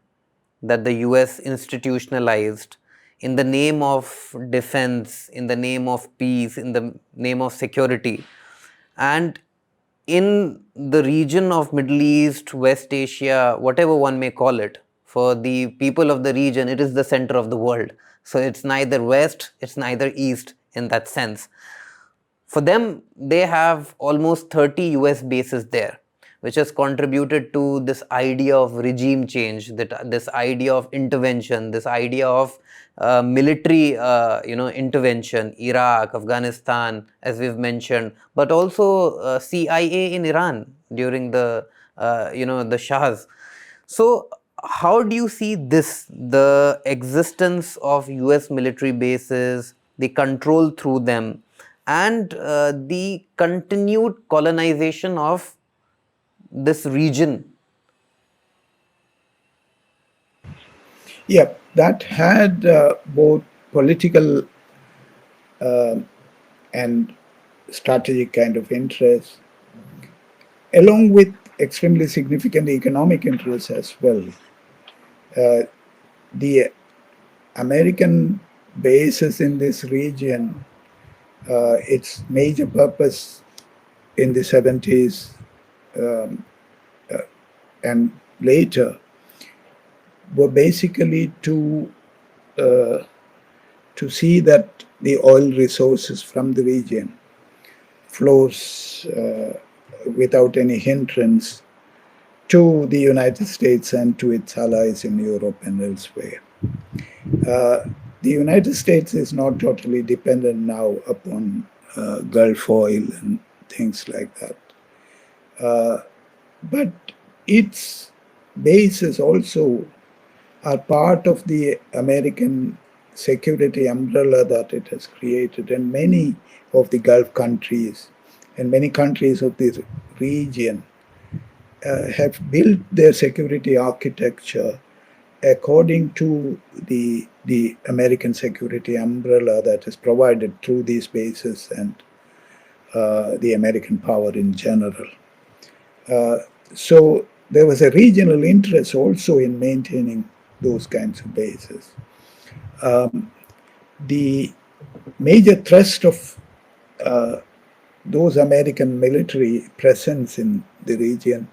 that the US institutionalized in the name of defense, in the name of peace, in the name of security. And in the region of Middle East, West Asia, whatever one may call it, for the people of the region, it is the center of the world. So it's neither West, it's neither East in that sense. For them, they have almost 30 US bases there, which has contributed to this idea of regime change, that this idea of intervention, this idea of military intervention, Iraq, Afghanistan, as we've mentioned, but also CIA in Iran during the Shahs. So how do you see this, the existence of US military bases, the control through them, and the continued colonization of this region? Yeah, that had both political and strategic kind of interests, along with extremely significant economic interests as well. The American bases in this region, its major purpose in the 70s and later were basically to see that the oil resources from the region flows without any hindrance to the United States and to its allies in Europe and elsewhere. The United States is not totally dependent now upon Gulf oil and things like that. But its bases also are part of the American security umbrella that it has created, and many of the Gulf countries and many countries of this region have built their security architecture according to the American security umbrella that is provided through these bases and the American power in general. So there was a regional interest also in maintaining those kinds of bases. The major thrust of those American military presence in the region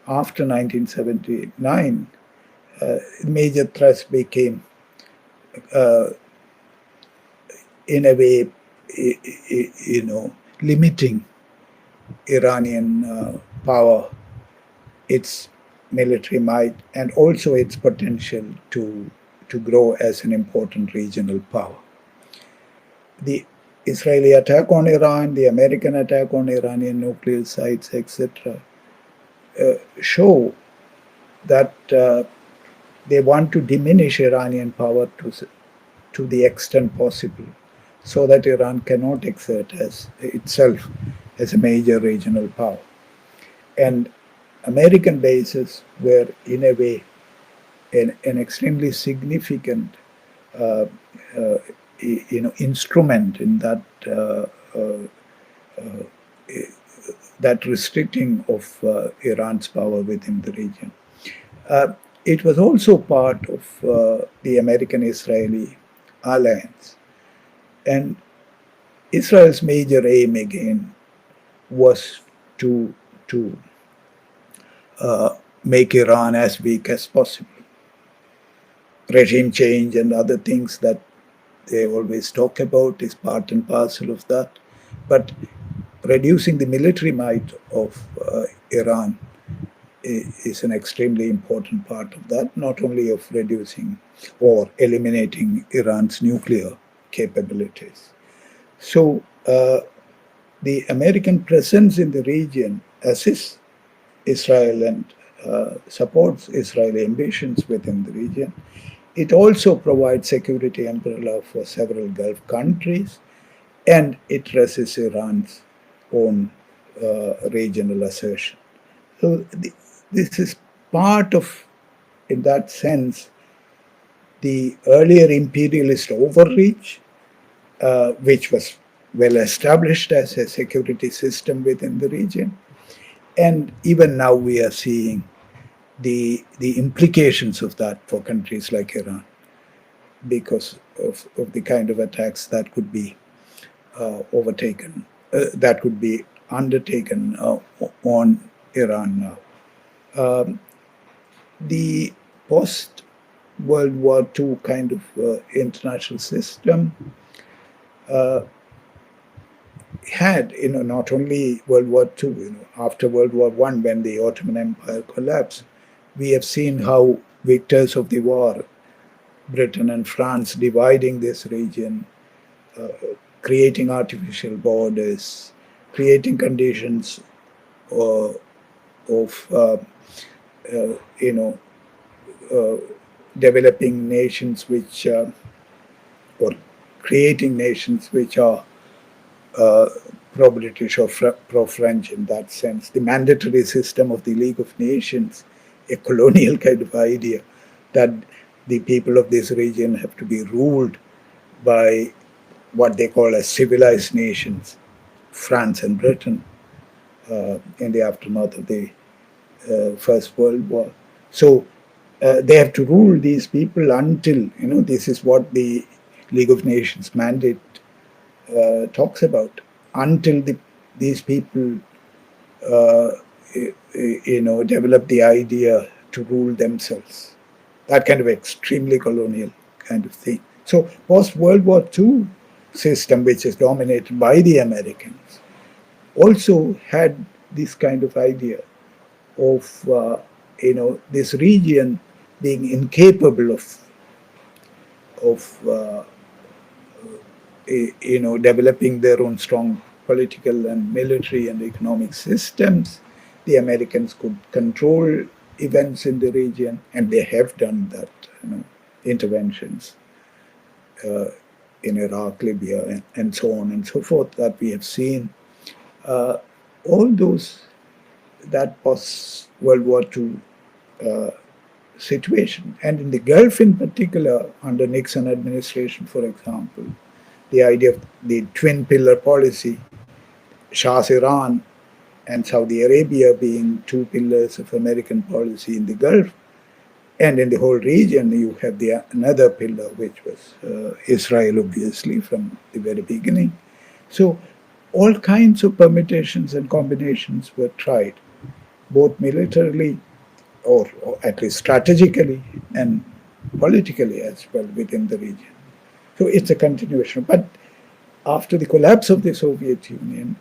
after 1979, major thrust became, in a way, limiting Iranian power, its military might, and also its potential to grow as an important regional power. The Israeli attack on Iran, the American attack on Iranian nuclear sites, etc., show that they want to diminish Iranian power to the extent possible, so that Iran cannot exert itself as a major regional power. And American bases were, in a way, an extremely significant instrument in that that restricting of Iran's power within the region. it was also part of the American-Israeli alliance. And Israel's major aim again was to to make Iran as weak as possible. Regime change and other things that they always talk about is part and parcel of that. But reducing the military might of Iran is an extremely important part of that, not only of reducing or eliminating Iran's nuclear capabilities. So the American presence in the region assists Israel and supports Israeli ambitions within the region. It also provides security umbrella for several Gulf countries, and it resists Iran's own regional assertion. So this is part of, in that sense, the earlier imperialist overreach, which was well established as a security system within the region. And even now we are seeing the implications of that for countries like Iran because of the kind of attacks that could be that could be undertaken on Iran now. The post World War II kind of international system had, not only World War II, after World War I, when the Ottoman Empire collapsed, we have seen how victors of the war, Britain and France, dividing this region, creating artificial borders, creating conditions of developing nations which or creating nations which are pro-British or pro-French in that sense. The mandatory system of the League of Nations, a colonial kind of idea that the people of this region have to be ruled by what they call as civilized nations, France and Britain, in the aftermath of the First World War. So they have to rule these people until, this is what the League of Nations mandate talks about, until these people, develop the idea to rule themselves. That kind of extremely colonial kind of thing. So post-World War II system, which is dominated by the Americans, also had this kind of idea of, this region being incapable of developing their own strong political and military and economic systems. The Americans could control events in the region, and they have done that, interventions in Iraq, Libya, and so on and so forth that we have seen. All those, that post-World War II situation. And in the Gulf in particular, under Nixon administration, for example, the idea of the twin pillar policy, Shah's Iran and Saudi Arabia being two pillars of American policy in the Gulf, and in the whole region, you have another pillar, which was Israel, obviously, from the very beginning. So all kinds of permutations and combinations were tried, both militarily or at least strategically and politically as well within the region. So it's a continuation. But after the collapse of the Soviet Union,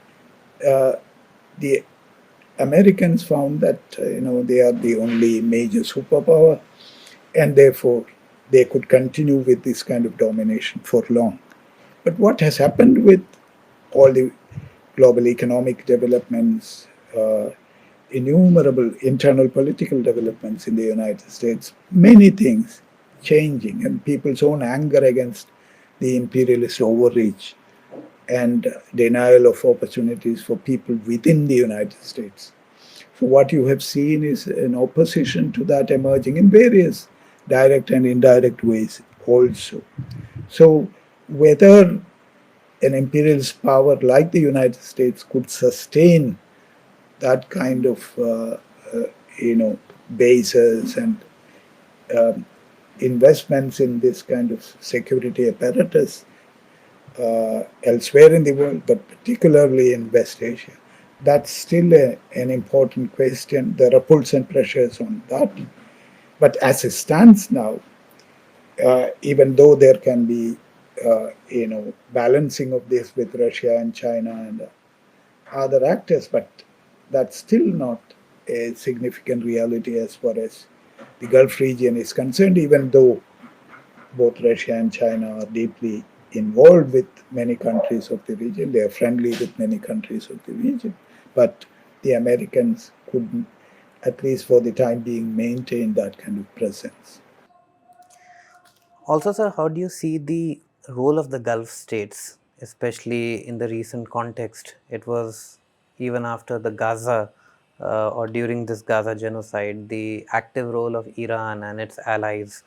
the Americans found that they are the only major superpower, and therefore they could continue with this kind of domination for long. But what has happened with all the global economic developments, innumerable internal political developments in the United States, many things changing, and people's own anger against the imperialist overreach and denial of opportunities for people within the United States. So what you have seen is an opposition to that emerging in various direct and indirect ways also. So whether an imperialist power like the United States could sustain that kind of bases and investments in this kind of security apparatus elsewhere in the world, but particularly in West Asia. That's still an important question. There are pulls and pressures on that. But as it stands now, even though there can be, balancing of this with Russia and China and other actors, but that's still not a significant reality as far as the Gulf region is concerned, even though both Russia and China are deeply involved with many countries of the region. They are friendly with many countries of the region. But the Americans couldn't, at least for the time being, maintain that kind of presence. Also, sir, how do you see the role of the Gulf states, especially in the recent context? It was even after the Gaza or during this Gaza genocide, the active role of Iran and its allies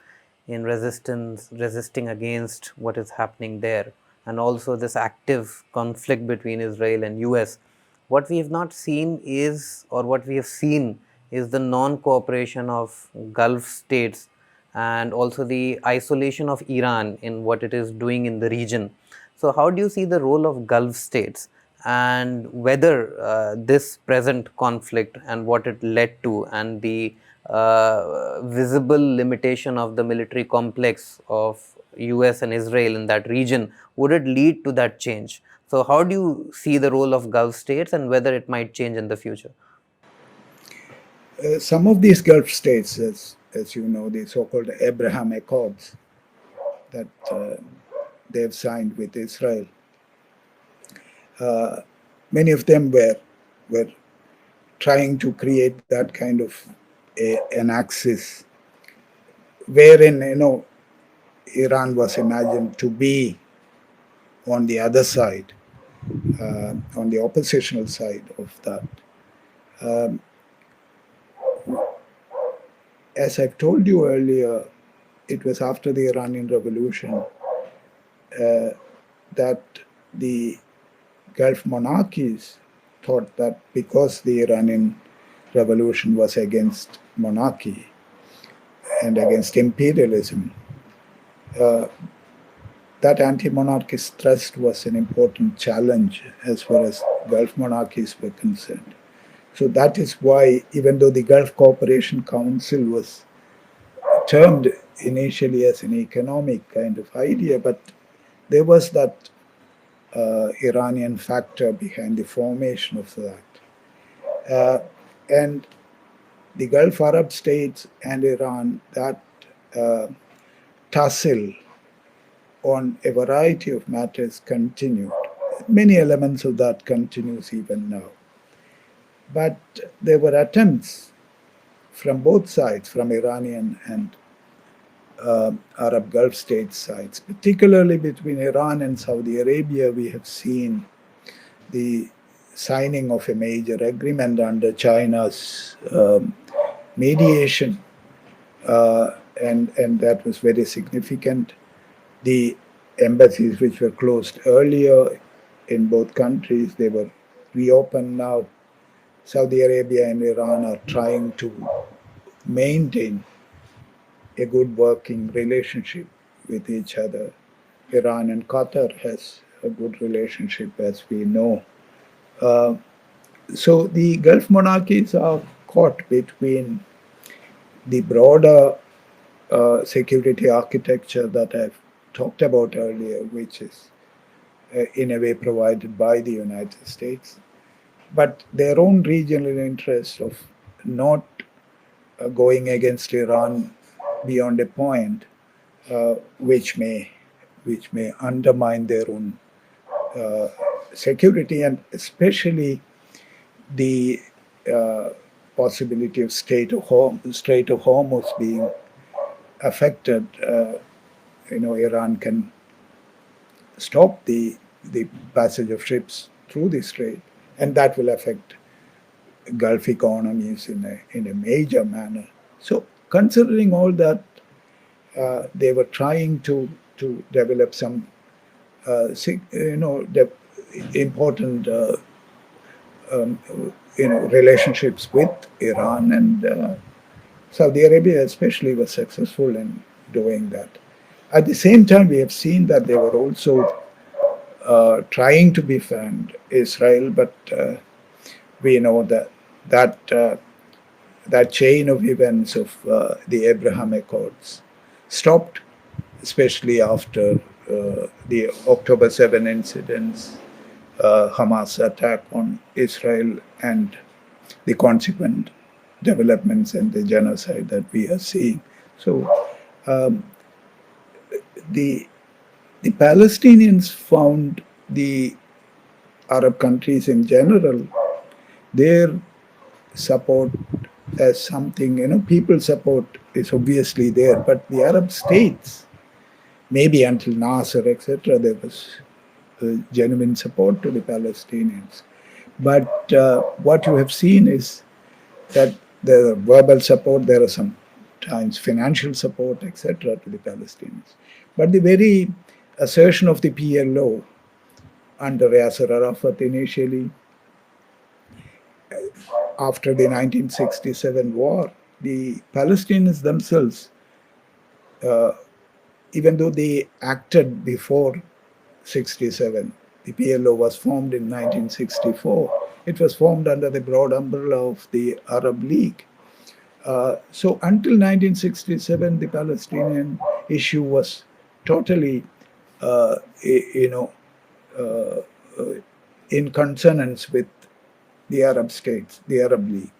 in resisting against what is happening there, and also this active conflict between Israel and US. What we have not seen is, or what we have seen is the non cooperation of Gulf states and also the isolation of Iran in what it is doing in the region. So, how do you see the role of Gulf states and whether this present conflict and what it led to, and the visible limitation of the military complex of US and Israel in that region, would it lead to that change? So, how do you see the role of Gulf states and whether it might change in the future? Some of these Gulf states, as you know, the so-called Abraham Accords that they've signed with Israel, many of them were trying to create that kind of an axis wherein Iran was imagined to be on the other side, on the oppositional side of that. Um, as I've told you earlier, it was after the Iranian Revolution that the Gulf monarchies thought that because the Iranian Revolution was against monarchy and against imperialism, that anti-monarchist thrust was an important challenge as far as Gulf monarchies were concerned. So that is why, even though the Gulf Cooperation Council was termed initially as an economic kind of idea, but there was that Iranian factor behind the formation of that. And the Gulf Arab states and Iran, that tussle on a variety of matters continued. Many elements of that continues even now. But there were attempts from both sides, from Iranian and Arab Gulf state sides, particularly between Iran and Saudi Arabia. We have seen the signing of a major agreement under China's mediation, and that was very significant. The embassies which were closed earlier in both countries, they were reopened now. Saudi Arabia and Iran are trying to maintain a good working relationship with each other. Iran and Qatar has a good relationship, as we know. So the Gulf monarchies are caught between the broader security architecture that I've talked about earlier, which is in a way provided by the United States, but their own regional interest of not going against Iran beyond a point, which may undermine their own security, and especially the possibility of Strait of Hormuz being affected. Iran can stop the passage of ships through the strait, and that will affect Gulf economies in a major manner. So, considering all that, they were trying to develop some important relationships with Iran, and Saudi Arabia especially was successful in doing that. At the same time, we have seen that they were also trying to befriend Israel, but we know that that chain of events of the Abraham Accords stopped, especially after the October 7 incidents, Hamas attack on Israel, and the consequent developments and the genocide that we are seeing. So um, the the Palestinians found the Arab countries in general their support as something, people support is obviously there, but the Arab states, maybe until Nasser, etc., there was genuine support to the Palestinians. But what you have seen is that the verbal support, there are sometimes financial support, etc., to the Palestinians. But the very assertion of the PLO under Yasser Arafat initially, after the 1967 war, the Palestinians themselves, even though they acted before 67, the PLO was formed in 1964. It was formed under the broad umbrella of the Arab League. So until 1967, the Palestinian issue was totally, you know, in consonance with the Arab states, the Arab League.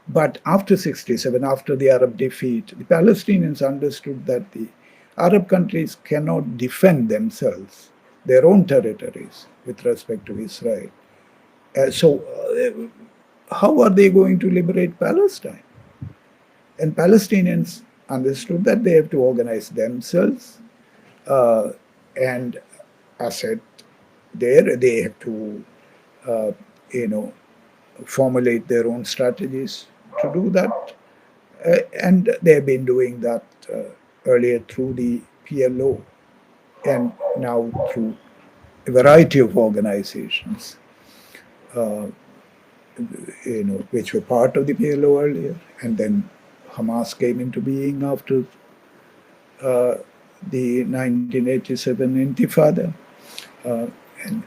But after 67, after the Arab defeat, the Palestinians understood that the Arab countries cannot defend themselves, their own territories, with respect to Israel. How are they going to liberate Palestine? And Palestinians understood that they have to organize themselves and asset there. They have to, uh, you know, formulate their own strategies to do that. And they've been doing that earlier through the PLO and now through a variety of organizations, which were part of the PLO earlier. And then Hamas came into being after the 1987 Intifada. Uh,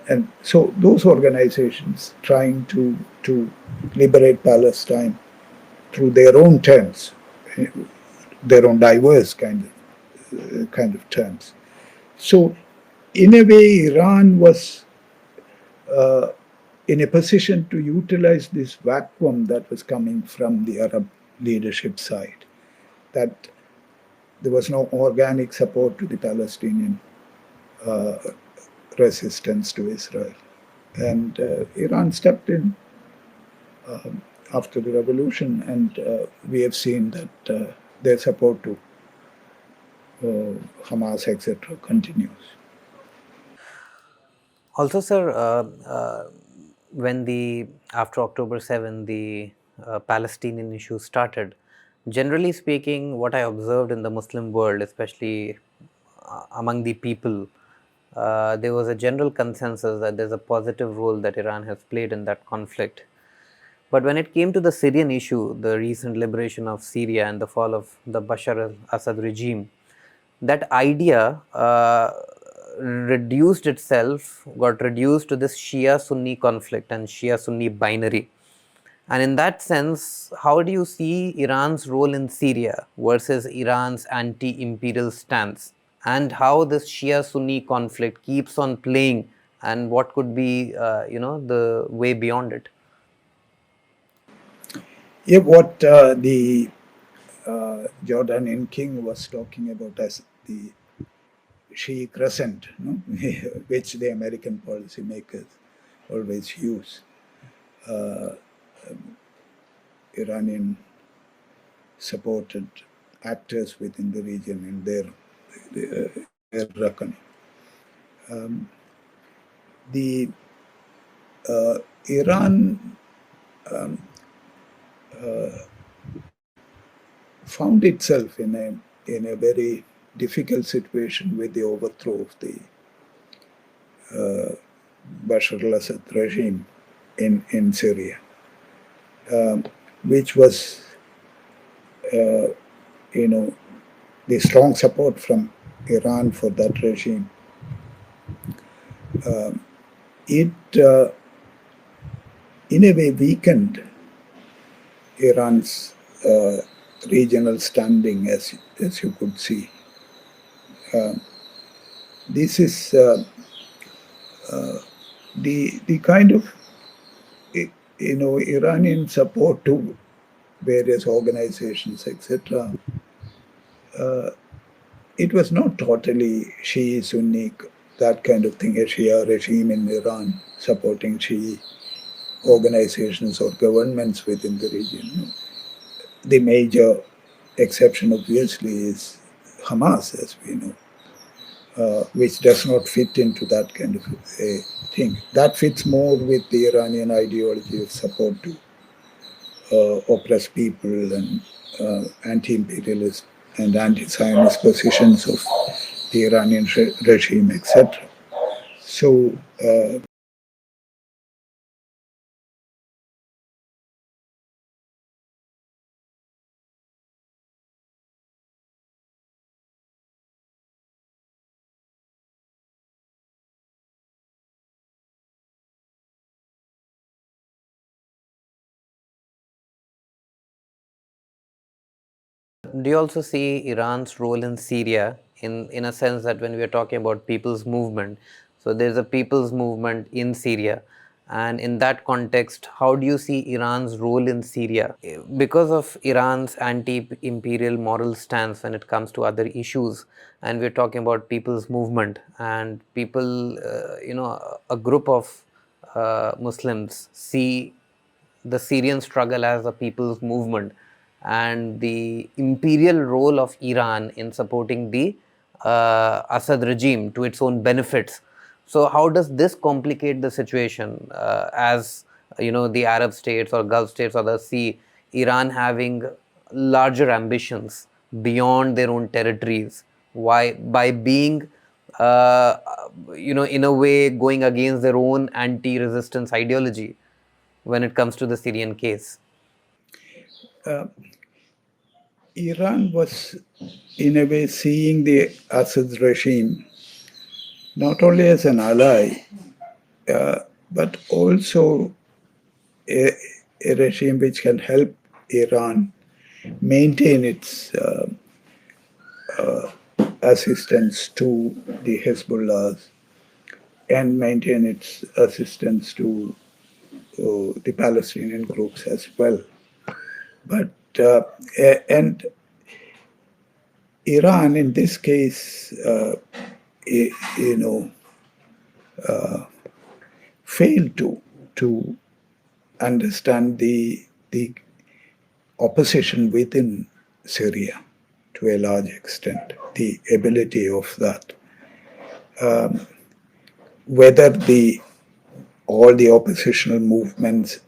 and so those organizations trying to liberate Palestine through their own terms, their own diverse kind of terms. So in a way, Iran was in a position to utilize this vacuum that was coming from the Arab leadership side, that there was no organic support to the Palestinian resistance to Israel. And Iran stepped in after the revolution, and we have seen that their support to Hamas, etc., continues. Also, sir, when the after October 7, the Palestinian issue started, generally speaking, what I observed in the Muslim world, especially among the people, there was a general consensus that there's a positive role that Iran has played in that conflict. But when it came to the Syrian issue, the recent liberation of Syria and the fall of the Bashar al-Assad regime, that idea got reduced to this Shia-Sunni conflict and Shia-Sunni binary. And in that sense, how do you see Iran's role in Syria versus Iran's anti-imperial stance? And how this Shia-Sunni conflict keeps on playing, and what could be, the way beyond it? Yeah, what the Jordanian king was talking about as the She crescent, which the American policymakers always use. Iranian supported actors within the region in their reckoning. The Iran found itself in a very difficult situation with the overthrow of the Bashar al-Assad regime in Syria, which was you know, the strong support from Iran for that regime, it in a way weakened Iran's regional standing, as you could see. This is the kind of Iranian support to various organizations, etc. It was not totally Shi'i Sunni, that kind of thing, a Shia regime in Iran supporting Shi'i organizations or governments within the region. The major exception, obviously, is Hamas, as we know, which does not fit into that kind of a thing. That fits more with the Iranian ideology of support to oppressed people and anti-imperialist and anti-Zionist positions of the Iranian regime, etc. So, Do you also see Iran's role in Syria in a sense that when we are talking about people's movement, so there's a people's movement in Syria, and in that context, how do you see Iran's role in Syria? Because of Iran's anti-imperial moral stance when it comes to other issues, and we're talking about people's movement and people, a group of Muslims see the Syrian struggle as a people's movement and the imperial role of Iran in supporting the Assad regime to its own benefits. So, how does this complicate the situation as the Arab states or Gulf states or others see Iran having larger ambitions beyond their own territories? Why? By being in a way going against their own anti-resistance ideology when it comes to the Syrian case. Iran was, in a way, seeing the Assad regime not only as an ally, but also a, a regime which can help Iran maintain its assistance to the Hezbollah and maintain its assistance to the Palestinian groups as well. But and Iran, in this case, you know, failed to understand the opposition within Syria to a large extent, the ability of that. Whether all the oppositional movements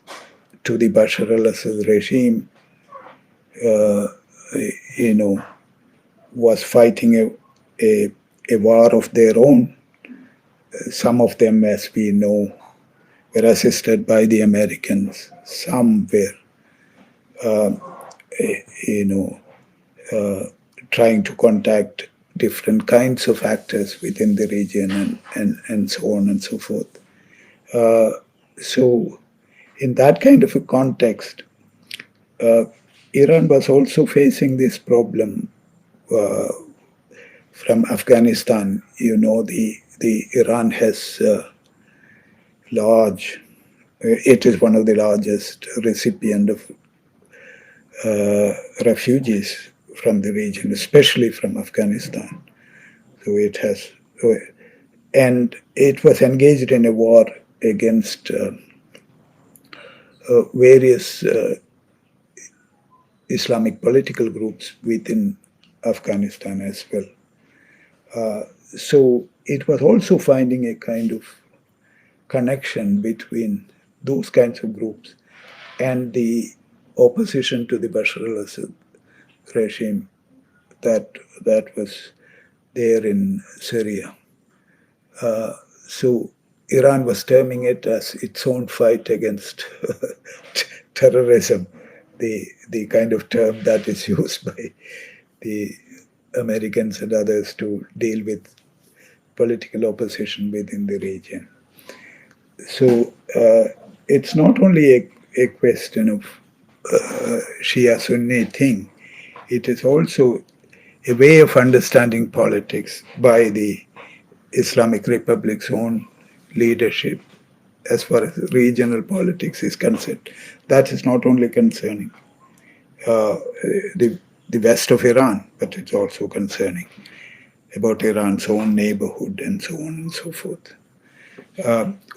to the Bashar al-Assad regime, was fighting a war of their own. Some of them, as we know, were assisted by the Americans. Some were, trying to contact different kinds of actors within the region and so on and so forth. So, in that kind of a context, Iran was also facing this problem from Afghanistan. The Iran has it is one of the largest recipient of refugees from the region, especially from Afghanistan. So it has, and it was engaged in a war against various Islamic political groups within Afghanistan as well. So it was also finding a kind of connection between those kinds of groups and the opposition to the Bashar al-Assad regime that was there in Syria. So Iran was terming it as its own fight against terrorism. the kind of term that is used by the Americans and others to deal with political opposition within the region. So it's not only a question of Shia Sunni thing, it is also a way of understanding politics by the Islamic Republic's own leadership as far as regional politics is concerned. That is not only concerning uh, the west of Iran, but it's also concerning about Iran's own neighborhood and so on and so forth.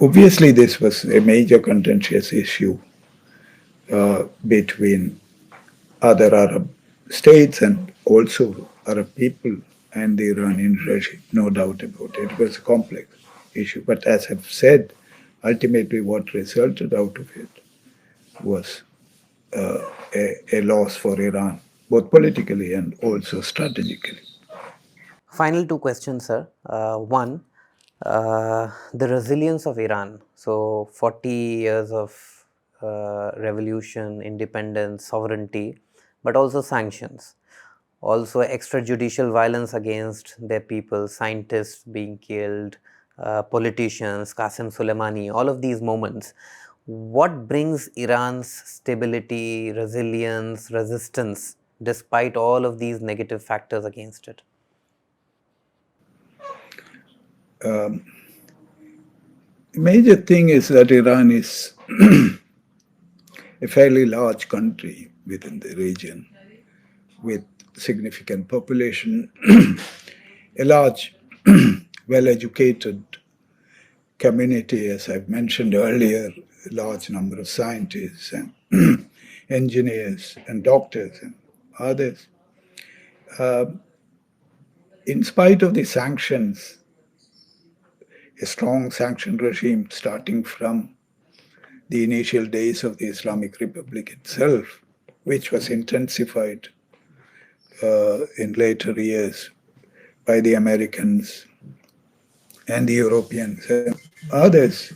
Obviously, this was a major contentious issue between other Arab states and also Arab people and the Iranian regime, no doubt about it. It was a complex issue. But as I've said, ultimately what resulted out of it was a loss for Iran, both politically and also strategically. Final two questions, sir. One, the resilience of Iran. So, 40 years of revolution, independence, sovereignty, but also sanctions. Also, extrajudicial violence against their people, scientists being killed, politicians, Qasem Soleimani, all of these moments. What brings Iran's stability, resilience, resistance, despite all of these negative factors against it? The major thing is that Iran is a fairly large country within the region with significant population, a large, well educated community, as I've mentioned earlier, a large number of scientists and engineers and doctors and others. In spite of the sanctions, a strong sanction regime starting from the initial days of the Islamic Republic itself, which was intensified in later years by the Americans and the Europeans and others,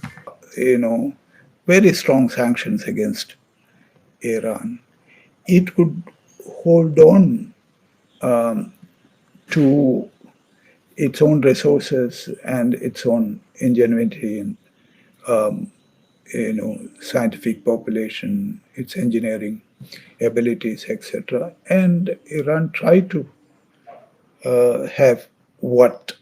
very strong sanctions against Iran. It could hold on to its own resources and its own ingenuity and scientific population, its engineering abilities, etc. And Iran tried to have what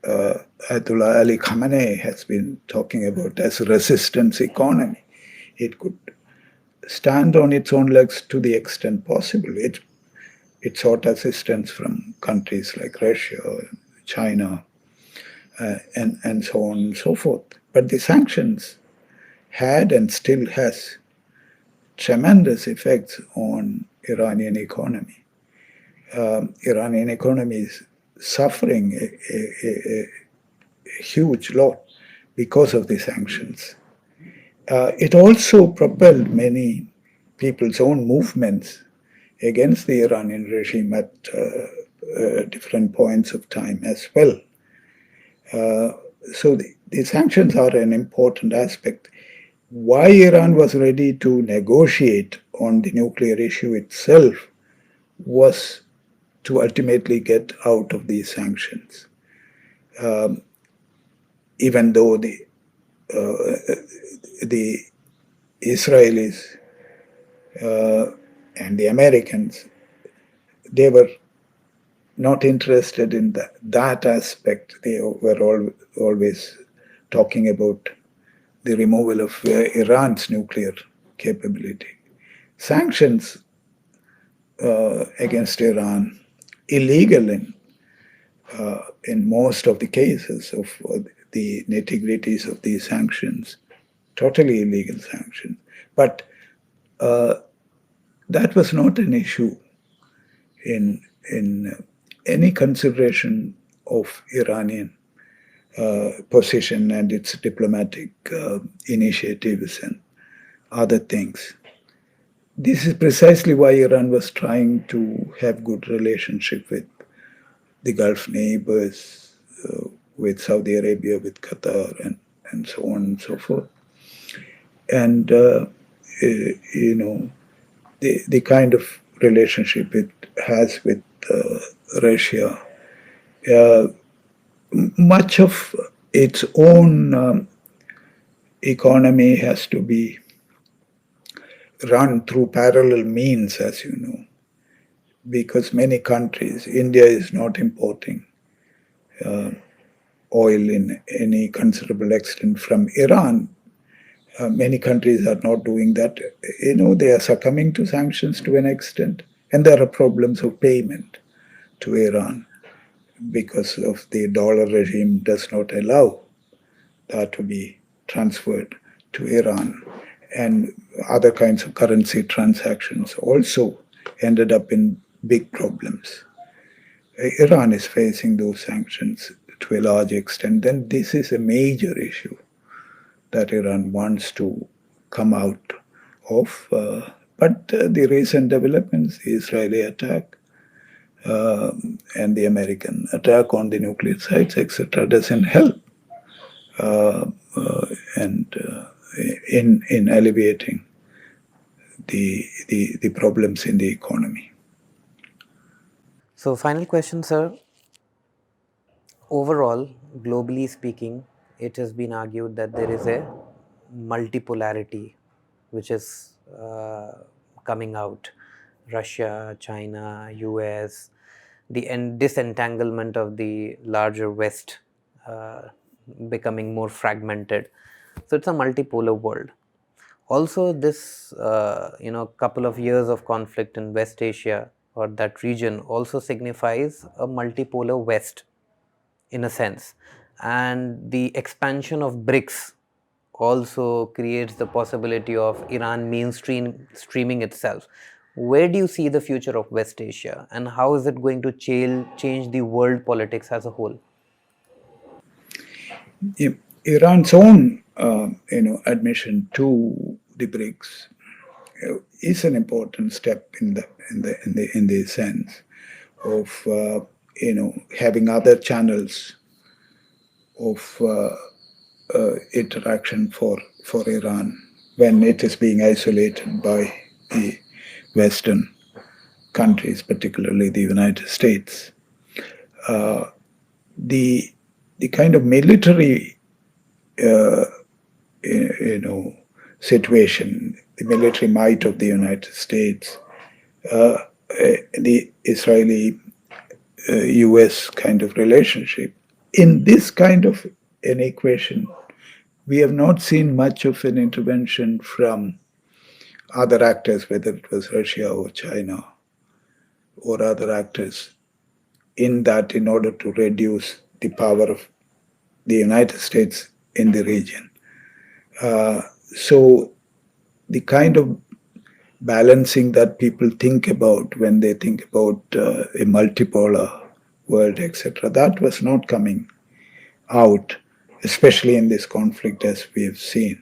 Ayatollah Ali Khamenei has been talking about as resistance economy. It could stand on its own legs to the extent possible. It sought assistance from countries like Russia, China, and so on and so forth. But the sanctions had and still has tremendous effects on Iranian economy. Iranian economy is suffering a huge lot because of the sanctions. It also propelled many people's own movements against the Iranian regime at different points of time as well. So the sanctions are an important aspect. Why Iran was ready to negotiate on the nuclear issue itself was to ultimately get out of these sanctions. Even though the Israelis and the Americans, they were not interested in that aspect. They were always talking about the removal of Iran's nuclear capability. Sanctions against Iran, illegal in most of the cases of the nitty-gritties of these sanctions, totally illegal sanctions. But that was not an issue in any consideration of Iranian position and its diplomatic initiatives and other things. This is precisely why Iran was trying to have good relationship with the Gulf neighbors, with Saudi Arabia, with Qatar, and so on and so forth. And, the kind of relationship it has with Russia, uh, much of its own economy has to be run through parallel means, as you know, because many countries, India is not importing oil in any considerable extent from Iran. Many countries are not doing that. They are succumbing to sanctions to an extent, and there are problems of payment to Iran because of the dollar regime does not allow that to be transferred to Iran. And other kinds of currency transactions also ended up in big problems. Iran is facing those sanctions to a large extent. Then this is a major issue that Iran wants to come out of. But the recent developments, the Israeli attack and the American attack on the nuclear sites, etc., doesn't help and in alleviating the problems in the economy. So, final question, sir. Overall, globally speaking, it has been argued that there is a multipolarity which is coming out. Russia, China, US, the disentanglement of the larger West becoming more fragmented. So it's a multipolar world. Also, this couple of years of conflict in West Asia or that region also signifies a multipolar West in a sense, and the expansion of BRICS also creates the possibility of Iran streaming itself. Where do you see the future of West Asia, and how is it going to change the world politics as a whole? Iran's own, admission to the BRICS is an important step in the sense of having other channels of interaction for Iran when it is being isolated by the Western countries, particularly the United States. The kind of military situation, the military might of the United States, the Israeli US kind of relationship. In this kind of an equation, we have not seen much of an intervention from other actors, whether it was Russia or China or other actors, in that in order to reduce the power of the United States in the region. So the kind of balancing that people think about when they think about a multipolar world, etc., that was not coming out, especially in this conflict as we have seen.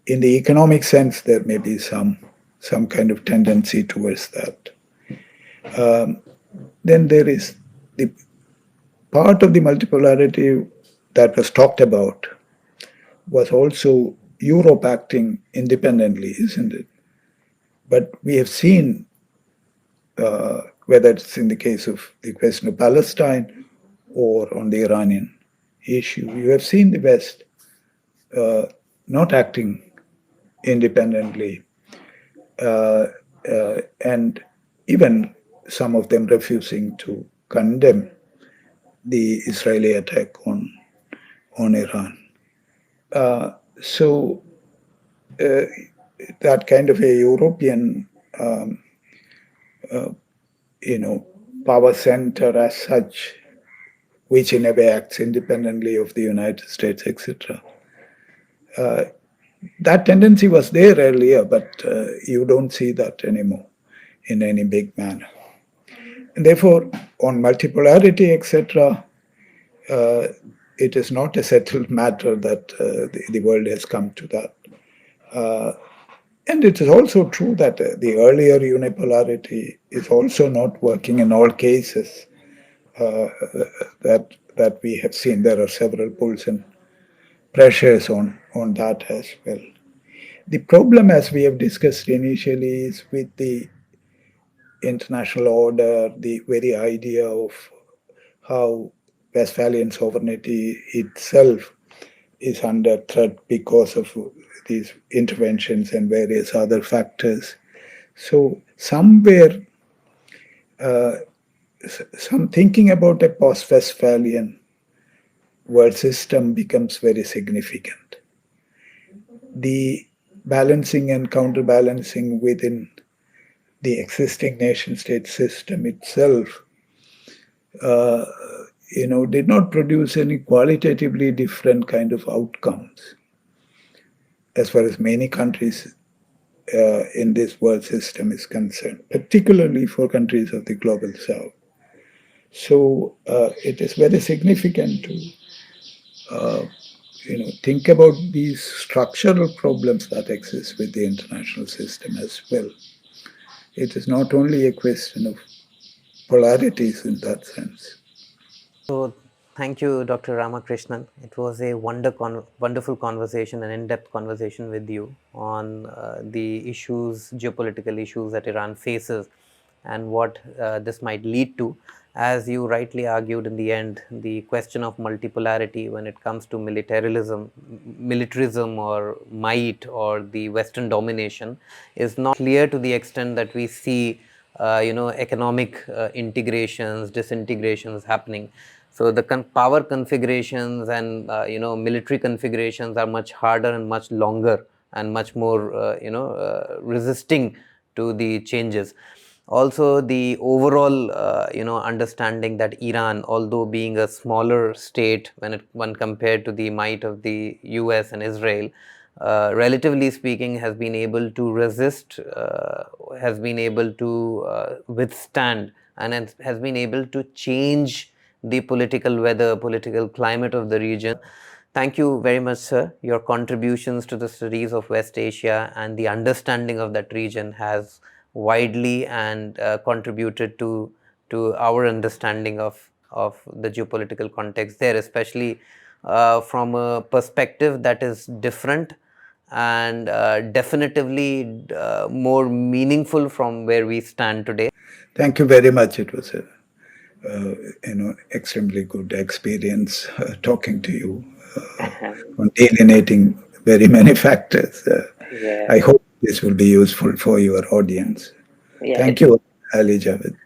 In the economic sense, there may be some kind of tendency towards that. Then there is the part of the multipolarity that was talked about was also Europe acting independently, isn't it? But we have seen, whether it's in the case of the question of Palestine or on the Iranian issue, you have seen the West not acting independently, and even some of them refusing to condemn the Israeli attack on Iran. So that kind of a European, power center as such, which in a way acts independently of the United States, etc. That tendency was there earlier, but you don't see that anymore in any big manner. And therefore, on multipolarity, etc., it is not a settled matter that the world has come to that. And it is also true that the earlier unipolarity is also not working in all cases that we have seen. There are several pulls and pressures on that as well. The problem, as we have discussed initially, is with the international order, the very idea of how Westphalian sovereignty itself is under threat because of these interventions and various other factors. So, somewhere, some thinking about a post Westphalian world system becomes very significant. The balancing and counterbalancing within the existing nation state system itself did not produce any qualitatively different kind of outcomes as far as many countries in this world system is concerned, particularly for countries of the global south. So it is very significant to think about these structural problems that exist with the international system as well. It is not only a question of polarities in that sense. So, thank you, Dr. Ramakrishnan. It was a wonderful conversation, an in-depth conversation with you on the issues, geopolitical issues that Iran faces and what this might lead to. As you rightly argued in the end, the question of multipolarity when it comes to militarism or might or the Western domination is not clear to the extent that we see economic integrations, disintegrations happening. So the power configurations and military configurations are much harder and much longer and much more resisting to the changes. Also, the overall understanding that Iran, although being a smaller state when compared to the might of the US and Israel, relatively speaking, has been able to resist, has been able to withstand, and has been able to change the political weather, political climate of the region. Thank you very much, sir. Your contributions to the studies of West Asia and the understanding of that region has widely and contributed to our understanding of the geopolitical context there, especially from a perspective that is different and definitively more meaningful from where we stand today. Thank you very much. It was a extremely good experience talking to you on delineating very many factors. Yeah. I hope this will be useful for your audience. Yeah, Thank you, Ali Javed.